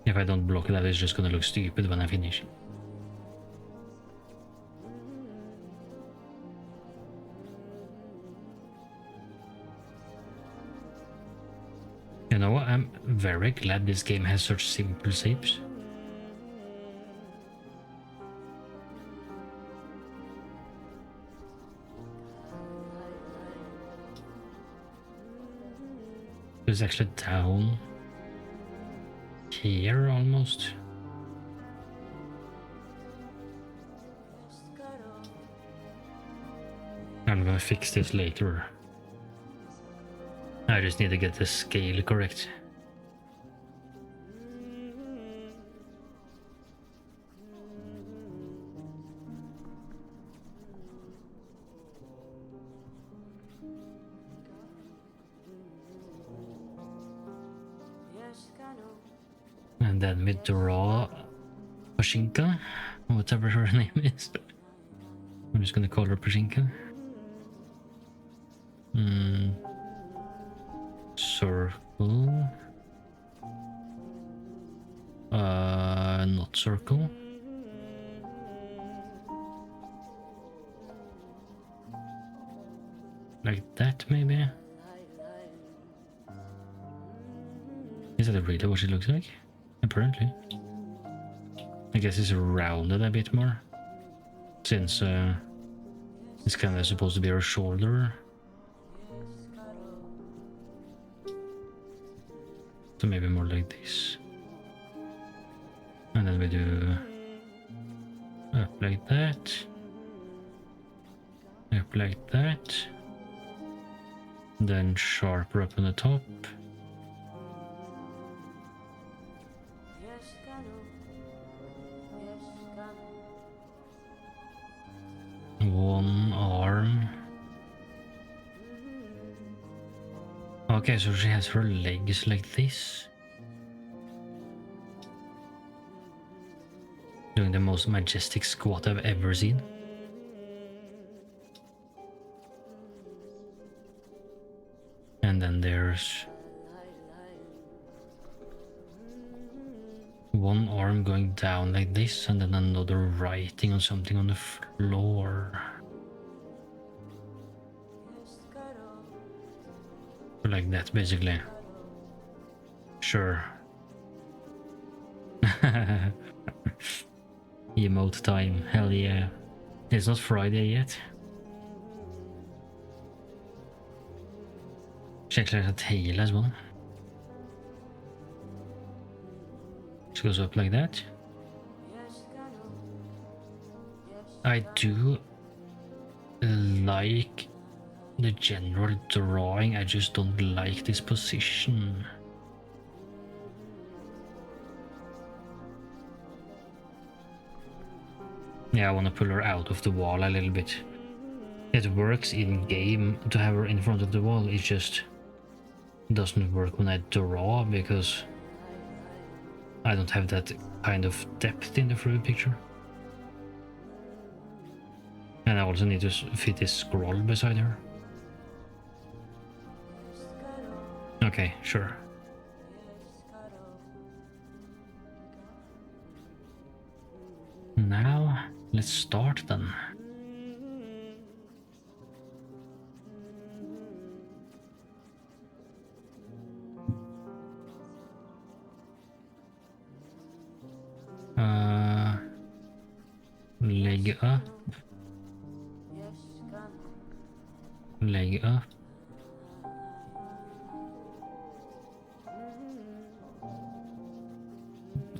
If I don't block it out, it's just gonna look stupid when I finish. You know what? I'm very glad this game has such simple shapes. It's actually down here almost. I'm gonna fix this later. I just need to get the scale correct. And then we draw Pashinka, whatever her name is. I'm just gonna call her Pashinka. Circle. Not circle. Like that, maybe? Is that really what she looks like? Apparently. I guess it's rounded a bit more. Since it's kind of supposed to be her shoulder. So maybe more like this. And then we do up like that. Up like that. Then sharper up on the top. One arm. Okay, so she has her legs like this. Doing the most majestic squat I've ever seen. And then there's one arm going down like this, and then another writing on something on the floor. Like that, basically. Sure. Emote time, hell yeah. It's not Friday yet. She actually has a tail as well. She goes up like that. I do like the general drawing, I just don't like this position. Yeah, I want to pull her out of the wall a little bit. It works in game to have her in front of the wall, it just doesn't work when I draw because I don't have that kind of depth in the fluid picture. And I also need to fit this scroll beside her. Okay, sure. Now, let's start then. Leg up. Leg up.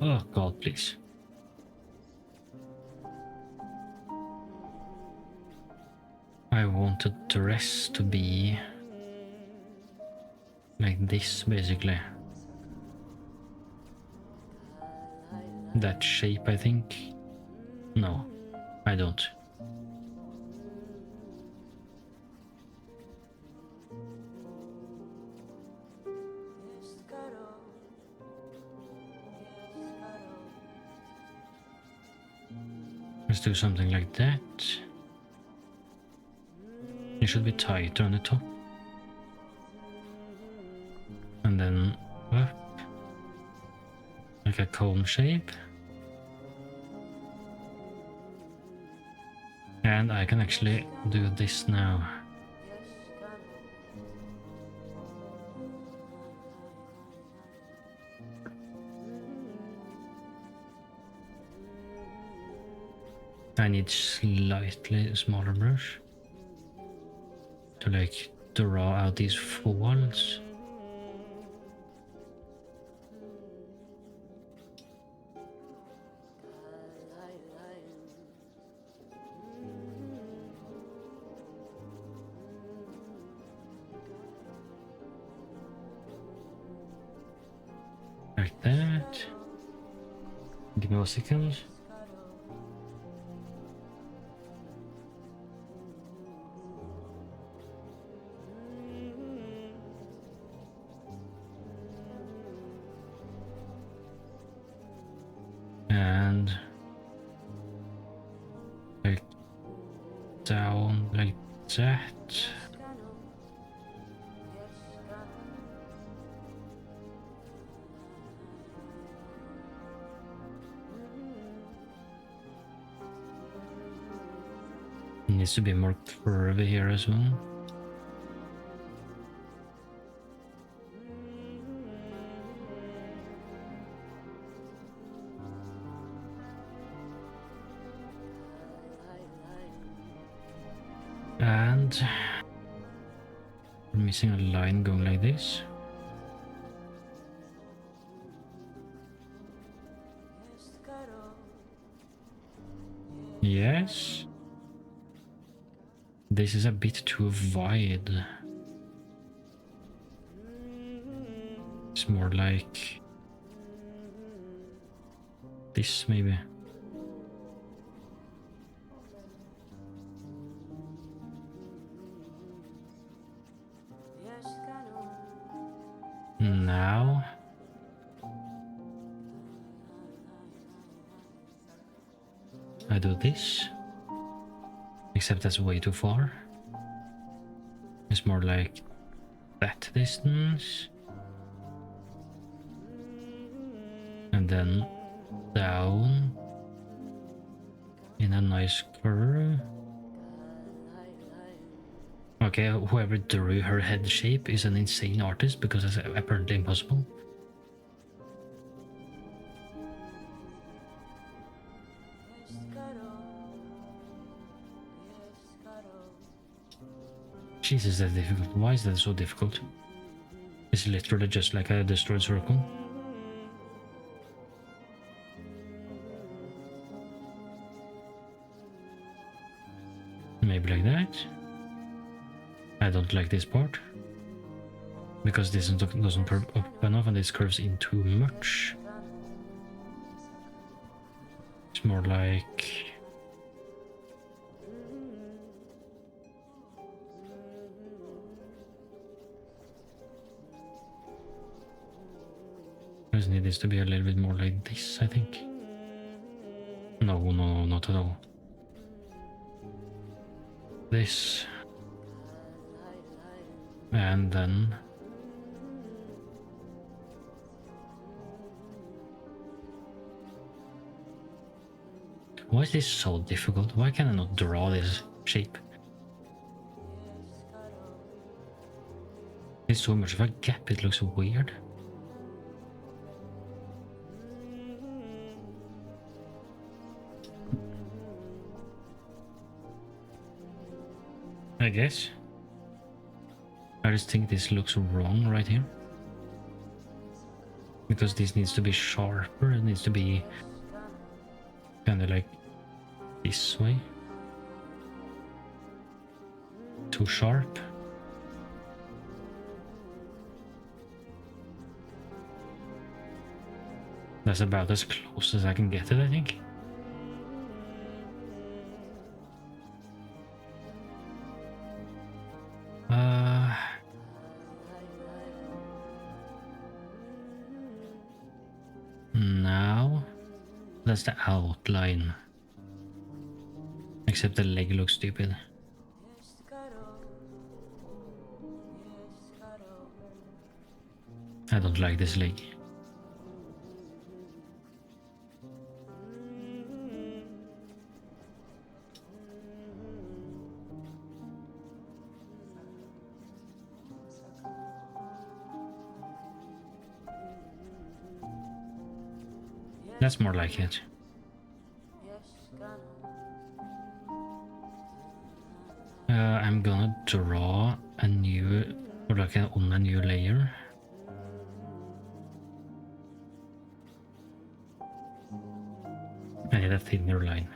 Oh god, please. I want the dress to be like this, basically. That shape, I think. No, I don't. Let's do something like that. It should be tighter on the top. And then up. Like a cone shape. And I can actually do this now. I need slightly smaller brush to like draw out these folds. Like that. Give me 1 second. And like down like that. Needs to be more curvy here as well. And we're missing a line going like this. Yes. This is a bit too wide. It's more like this, maybe. Now I do this, except that's way too far. It's more like that distance, and then down in a nice curve. Okay, whoever drew her head shape is an insane artist, because it's apparently impossible. Jesus, that's difficult. Why is that so difficult? It's literally just like a destroyed circle. Maybe like that. I don't like this part, because this doesn't curve up enough and this curves in too much. It's more like... I just need this to be a little bit more like this, I think. No, not at all. This. And then... Why is this so difficult? Why can I not draw this shape? There's so much of a gap, it looks weird. I guess. I just think this looks wrong right here. Because this needs to be sharper, it needs to be kind of like this way. Too sharp. That's about as close as I can get it, I think. Now that's the outline. Except the leg looks stupid. I don't like this leg. That's more like it. I'm gonna draw a new, or like on a new layer. I need a thinner line.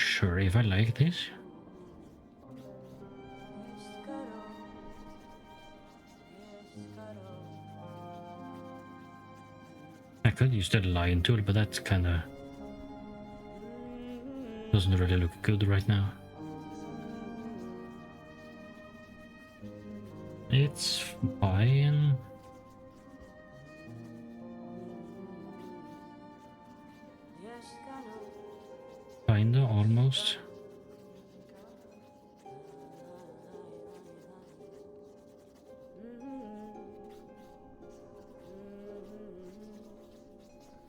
not sure if I like this. I could use the line tool, but that kinda doesn't really look good right now. It's fine. Kinda, almost.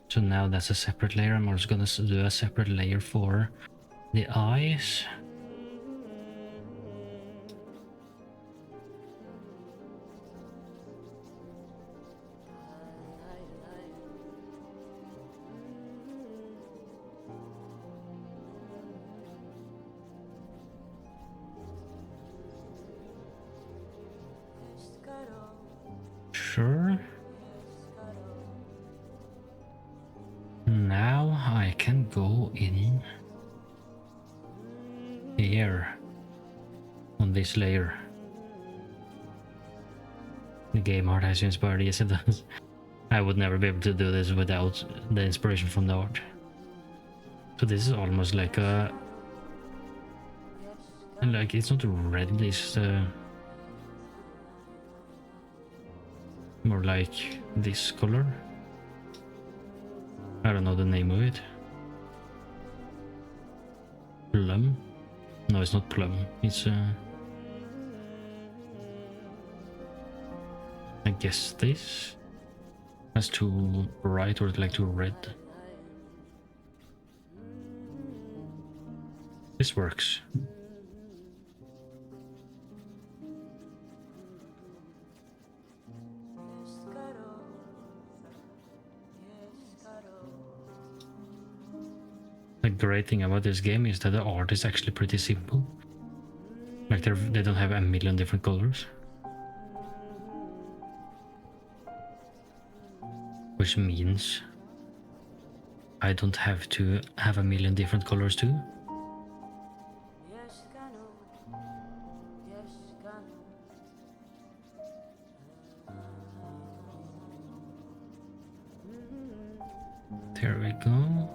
So now that's a separate layer. I'm also gonna do a separate layer for the eyes. Sure. Now I can go in here on this layer. The game art has you inspired, yes it does. I would never be able to do this without the inspiration from the art. So this is almost like a... like, it's not red, it's more like this color. I don't know the name of it. Plum? No, it's not plum. It's I guess this. That's too bright, or like too red. This works. The great thing about this game is that the art is actually pretty simple. Like they don't have a million different colors. Which means I don't have to have a million different colors too. There we go.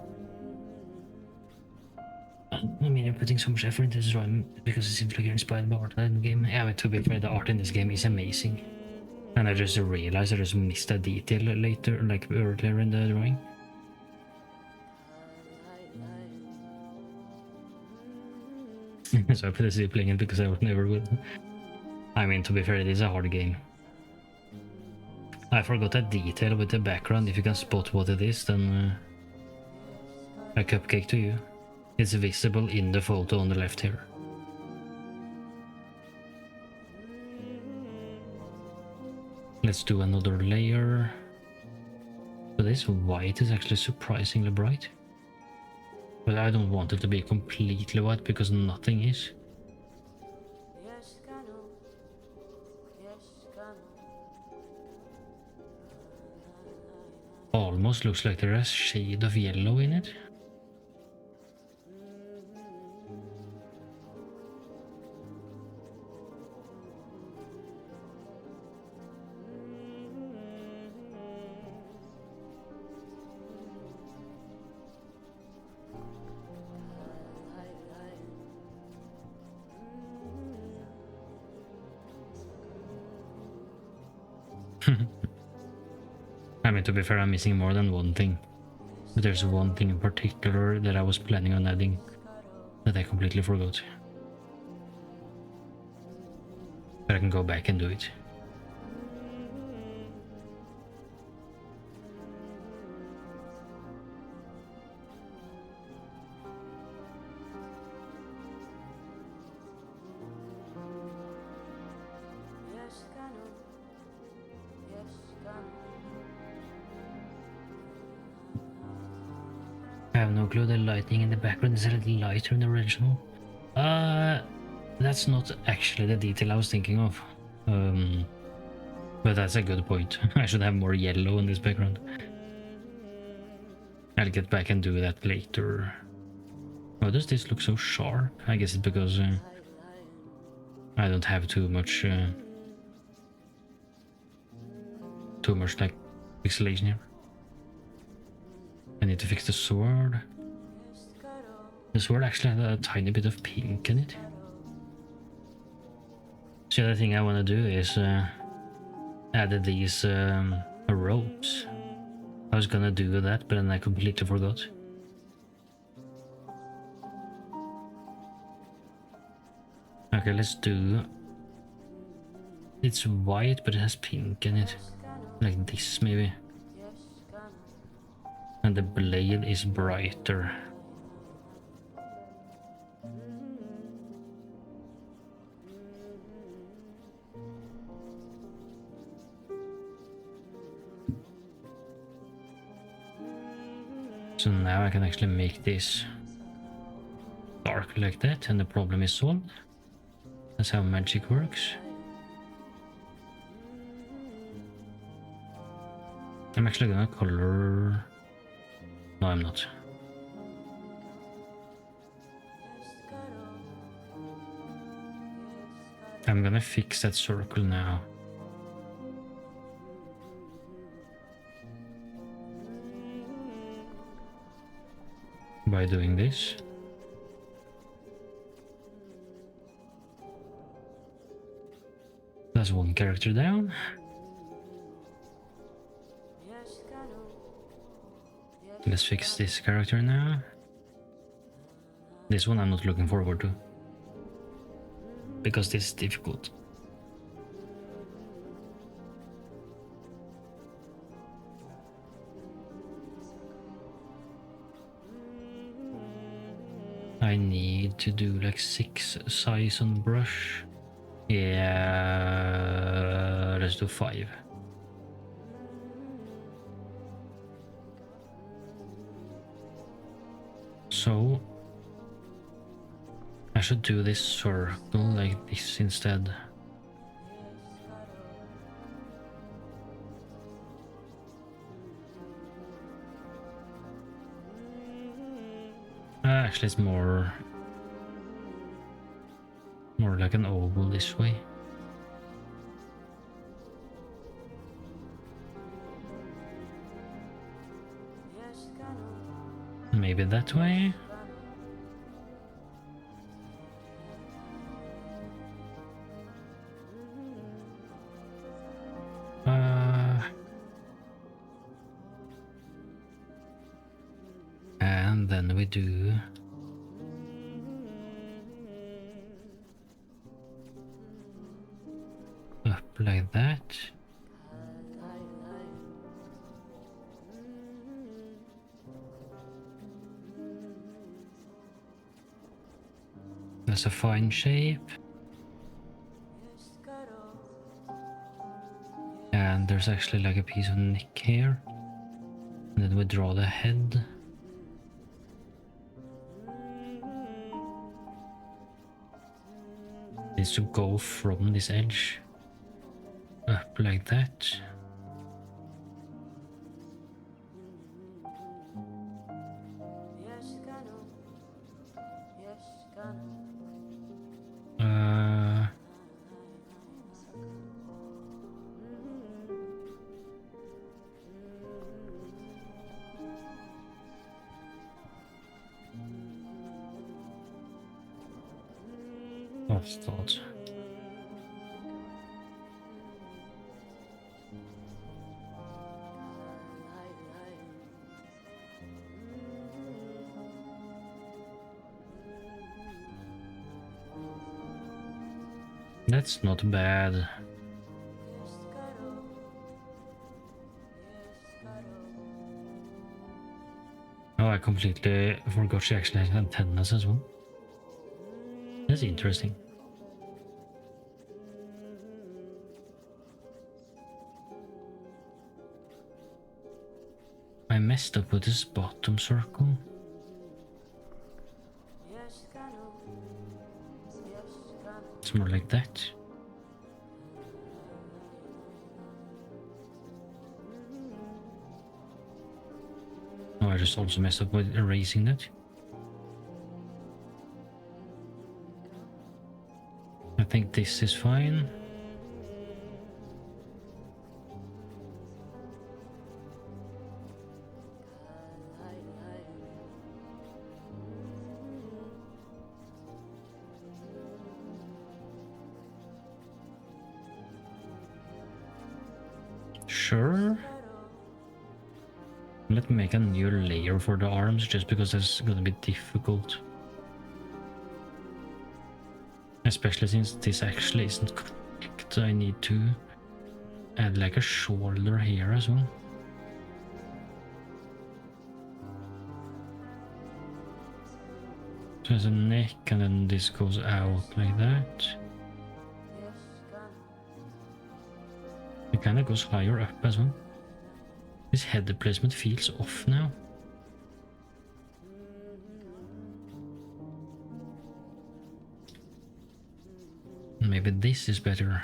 I mean, I'm putting so much effort into this run because it seems like you're inspired by art in the game. Yeah, but to be fair, the art in this game is amazing. And I just realized I just missed a detail later, like earlier in the drawing. So I put this playing it because I would never would. I mean, to be fair, it is a hard game. I forgot that detail with the background. If you can spot what it is, then a cupcake to you. It's visible in the photo on the left here. Let's do another layer. So this white is actually surprisingly bright. But I don't want it to be completely white because nothing is. Almost looks like there's a shade of yellow in it. I mean, to be fair, I'm missing more than one thing. But there's one thing in particular that I was planning on adding that I completely forgot. But I can go back and do it. I have no clue. The lighting in the background is a little lighter than the original. That's not actually the detail I was thinking of. But that's a good point. I should have more yellow in this background. I'll get back and do that later. Why does this look so sharp? I guess it's because I don't have too much like pixelation here. I need to fix the sword. The sword actually had a tiny bit of pink in it. So the other thing I want to do is add these ropes. I was gonna do that, but then I completely forgot. Okay, let's do... It's white, but it has pink in it. Like this, maybe. And the blade is brighter. So now I can actually make this dark like that, and the problem is solved. That's how magic works. I'm actually gonna color... No, I'm not. I'm gonna fix that circle now. By doing this. That's one character down. Let's fix this character now. This one I'm not looking forward to, because this is difficult. I need to do like 6 size on brush. Yeah, let's do 5. So I should do this circle like this instead. Actually, it's more like an oval this way. Maybe that way. And then we do up like that. That's a fine shape. And there's actually like a piece of neck here. And then we draw the head. Needs to go from this edge up like that. Thought. That's not bad. Oh, I completely forgot she actually has antennas as well. That's interesting. I messed up with this bottom circle. It's more like that. Oh, I just also messed up with erasing that. think this is fine. Sure. Let me make a new layer for the arms, just because that's gonna be difficult. Especially since this actually isn't correct. I need to add like a shoulder here as well. So there's a neck, and then this goes out like that. It kind of goes higher up as well. This head placement feels off now. Maybe this is better.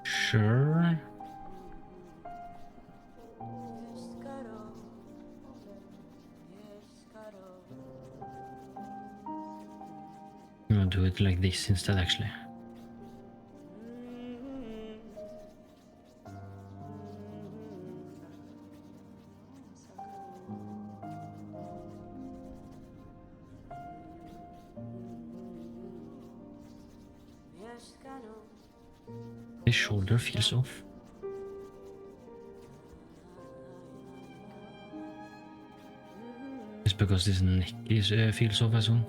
Sure. I'm gonna do it like this instead, actually. This shoulder feels off. It's because this neck is feels off as well.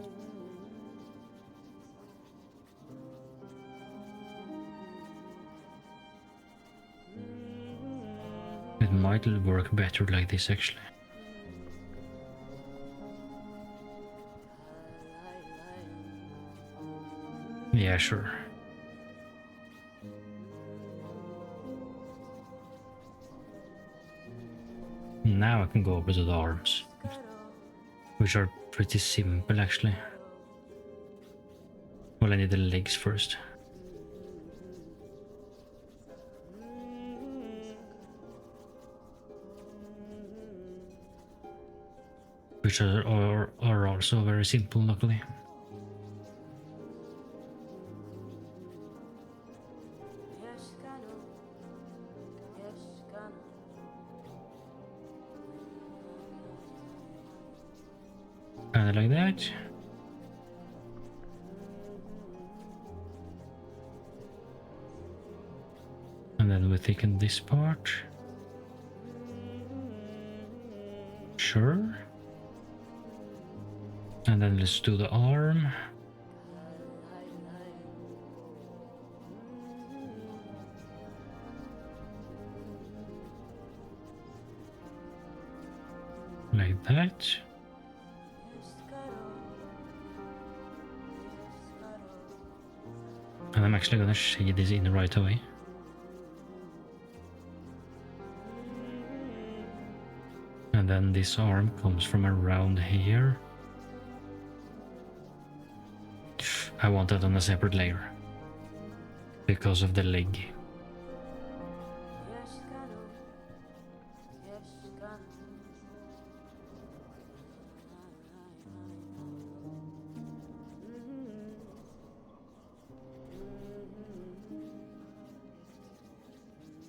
It might work better like this, actually. Yeah, sure. Now I can go over to the arms, which are pretty simple, actually. Well, I need the legs first. Which are also very simple, luckily. Kinda like that. And then we thicken this part. Sure. And then let's do the arm. Like that. And I'm actually gonna shade this in right away. And then this arm comes from around here. I want that on a separate layer because of the leg.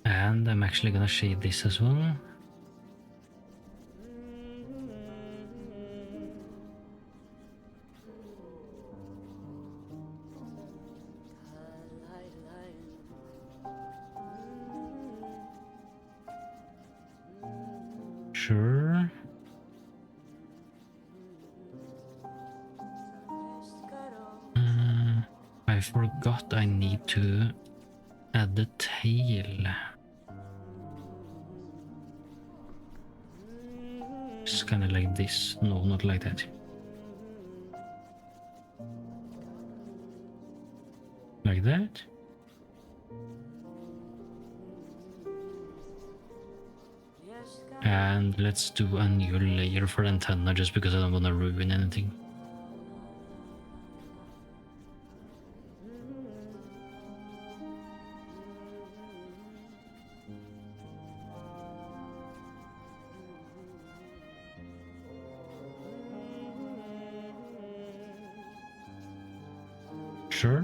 And I'm actually gonna shade this as well. Sure. I forgot I need to add the tail. It's kind of like this. No, not like that. Like that. And let's do a new layer for antenna, just because I don't want to ruin anything. Sure.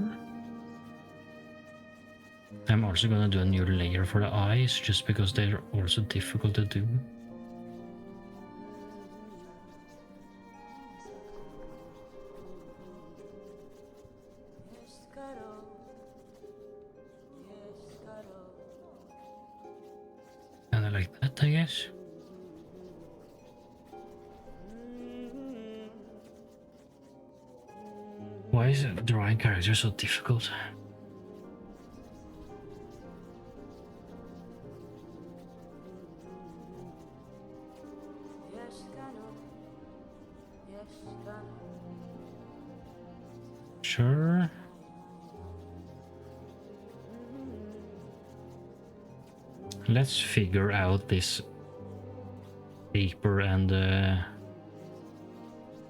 I'm also gonna do a new layer for the eyes just because they're also difficult to do. Kinda like that, I guess. Why is drawing characters so difficult? Sure. Let's figure out this paper and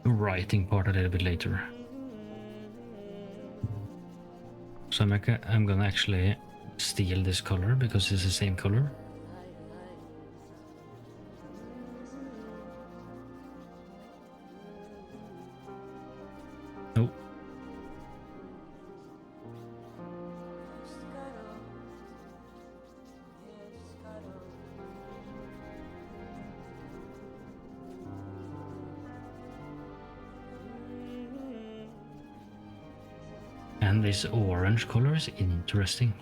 writing part a little bit later. So I'm gonna actually steal this color because it's the same color. Oh. And this orange color is interesting.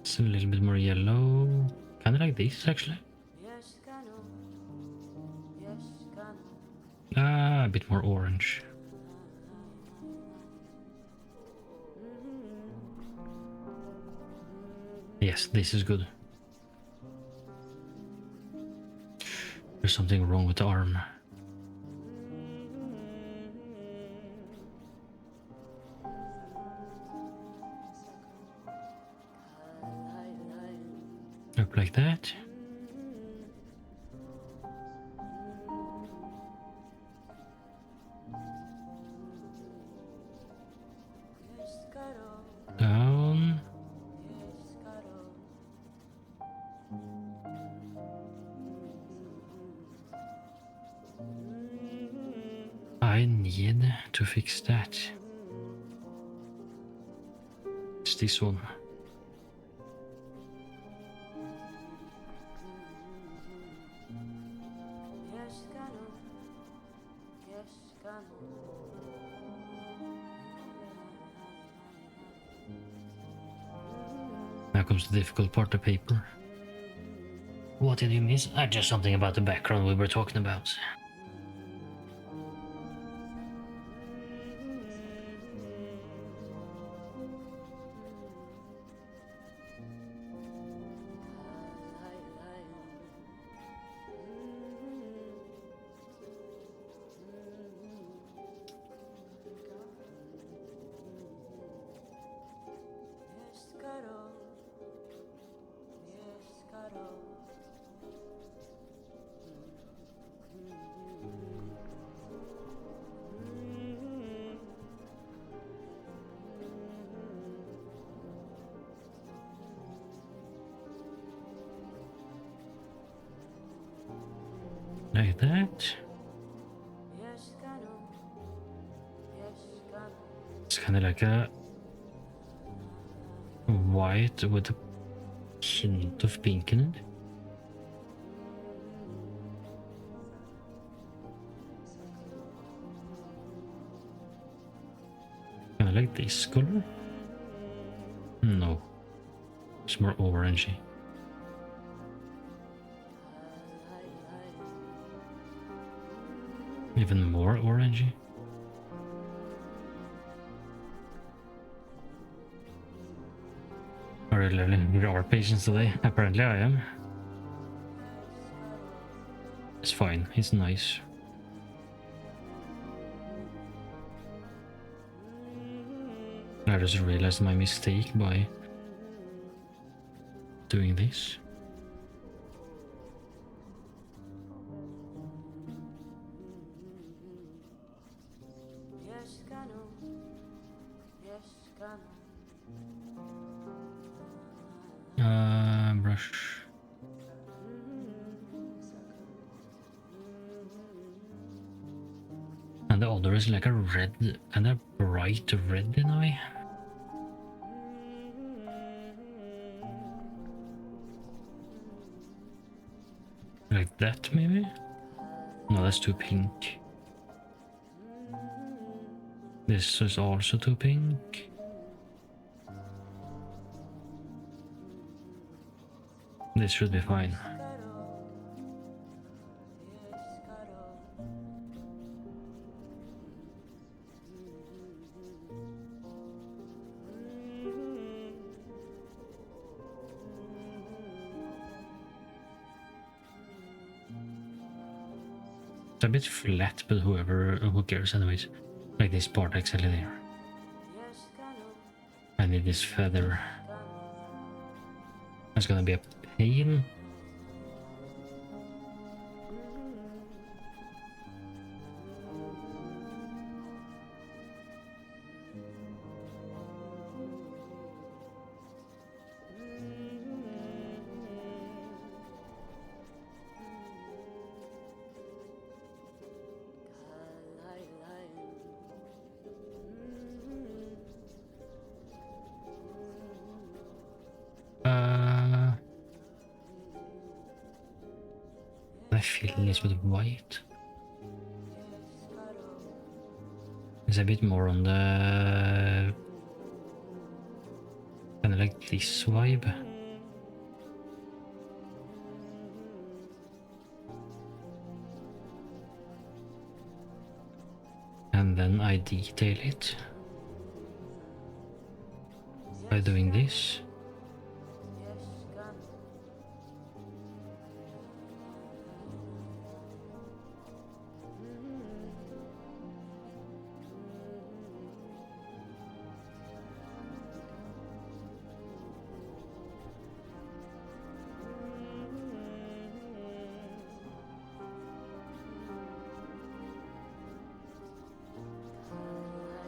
It's a little bit more yellow. Kind of like this, actually. Ah, a bit more orange. Yes, this is good. There's something wrong with the arm. Up like that. Down. I need to fix that. It's this one. Now comes the difficult part, the paper. What did you miss? Just something about the background we were talking about. Like that. It's kind of like a white with a hint of pink in it. Kind of like this color. No, it's more orangey. Even more orangey. Are you learning art patience today? Apparently I am. It's fine, it's nice. I just realized my mistake by doing this. Brush. other is like a red, kind of bright red in a way. Like that, maybe? No, that's too pink. This is also too pink. This should be fine. It's a bit flat, but who cares anyways. Like this part exactly there. I need this feather. That's gonna be a pain. I fill this with white. It's a bit more on the kind of like this vibe. And then I detail it by doing this.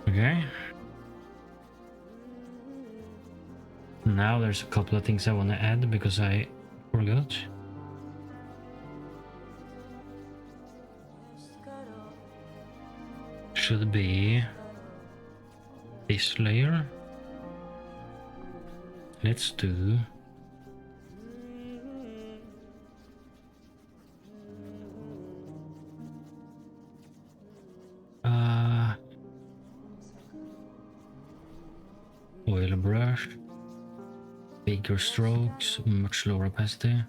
Okay. Now there's a couple of things I want to add because I forgot. Should be this layer. Let's do oil brush, bigger strokes, much lower opacity.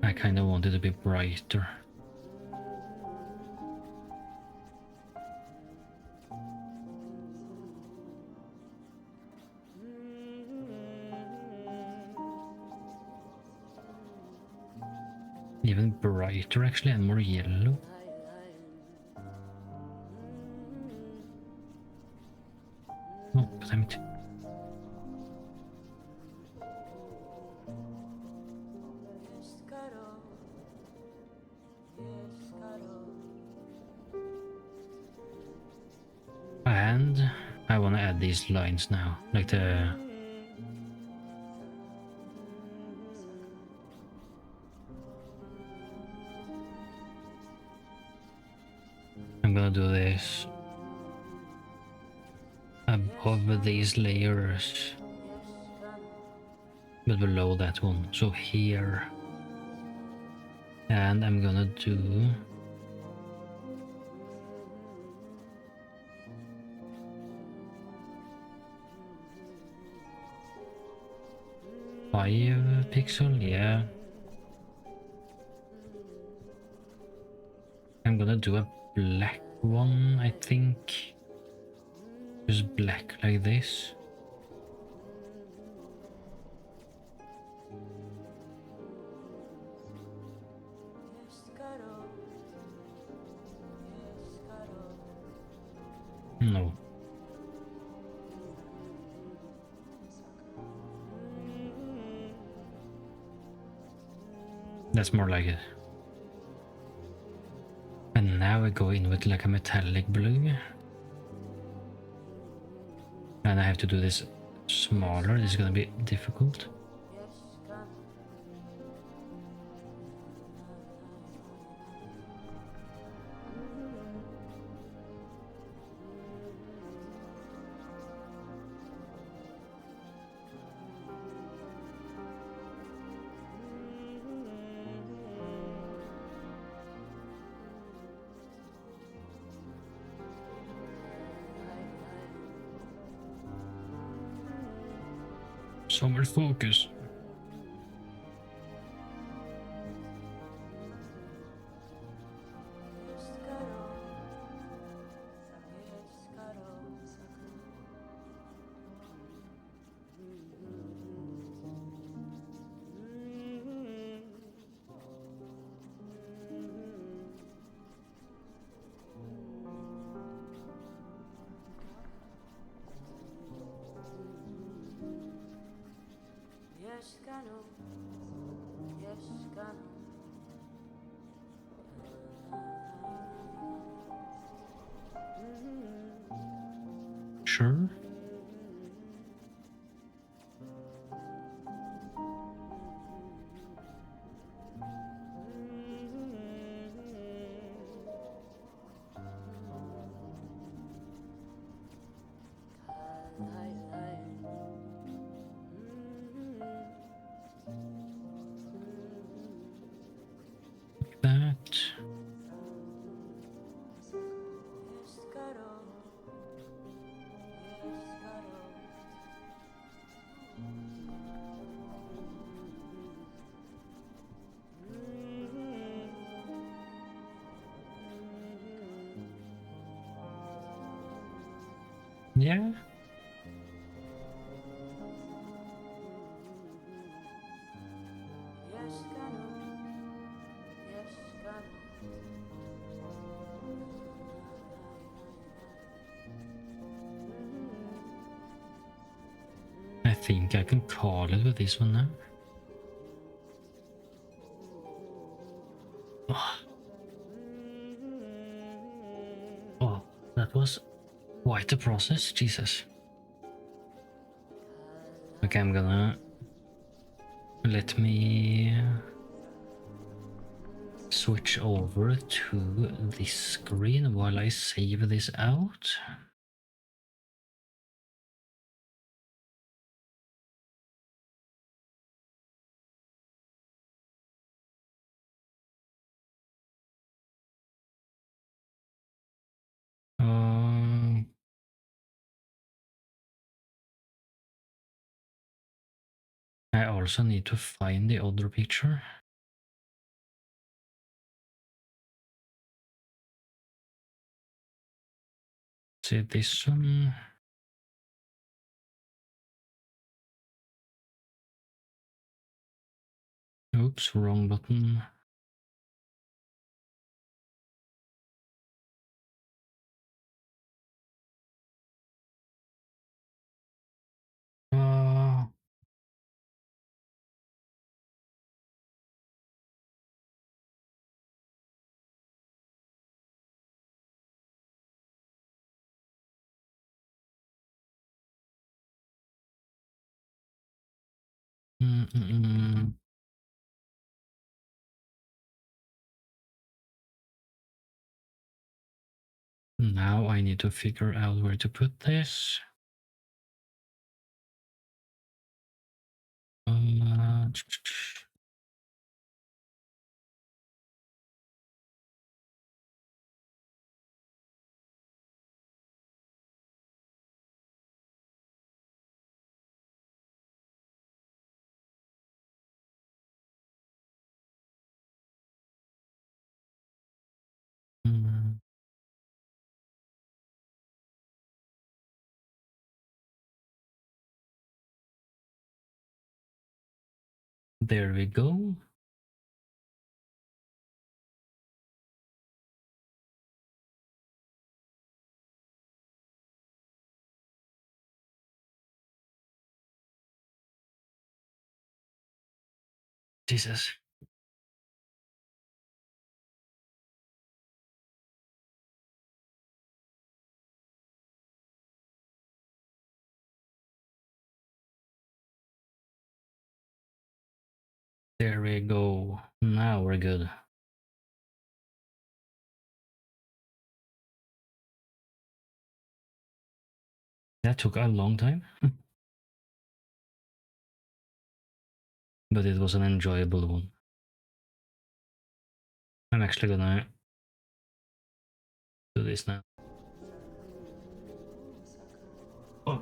I kind of want it to be brighter. Even brighter actually, and more yellow. Oh, damn it. And I want to add these lines now, like the I'm gonna do this above these layers, but below that one, so here. And I'm gonna do five pixel, yeah. I'm gonna do a black one, I think. Just black like this. No. That's more like it. And now I go in with like a metallic blue. And I have to do this smaller. This is gonna be difficult. So much focus. Sure. That. Yeah. I think I can call it with this one now. Oh, oh, that was quite a process, Jesus. Okay, I'm gonna let me switch over to this screen while I save this out. I also need to find the other picture. See this one. Oops, wrong button. Mm, mm, mm. Now I need to figure out where to put this. Uh, mm, there we go. Jesus. There we go. Now we're good. That took a long time, but it was an enjoyable one. I'm actually gonna do this now. Oh.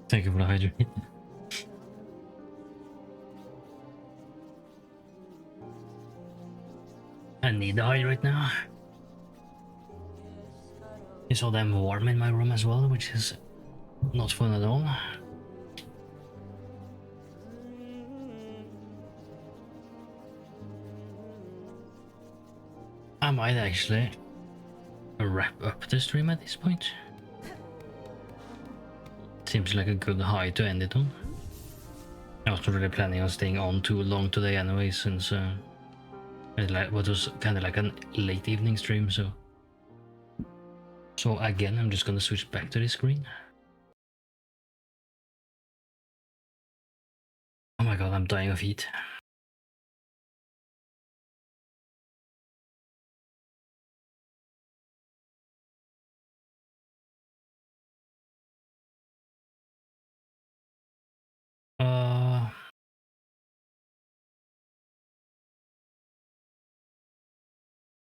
Thank you for the hydrate. I need the hydrate now. It's so damn warm in my room as well, which is not fun at all. I might actually wrap up the stream at this point. Seems like a good high to end it on. I wasn't really planning on staying on too long today anyway, since it was kind of like a late evening stream, so again I'm just gonna switch back to this screen. Oh my god, I'm dying of heat.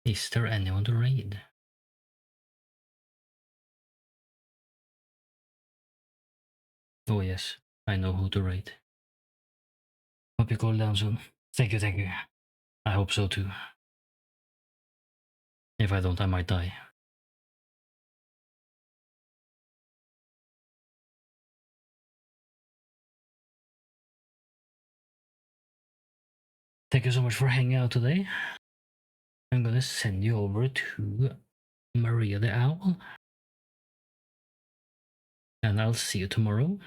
Is there anyone to raid? Oh yes, I know who to raid. Hope you cool down soon. Thank you, thank you. I hope so too. If I don't, I might die. Thank you so much for hanging out today. I'm gonna send you over to Maria the Owl. And I'll see you tomorrow.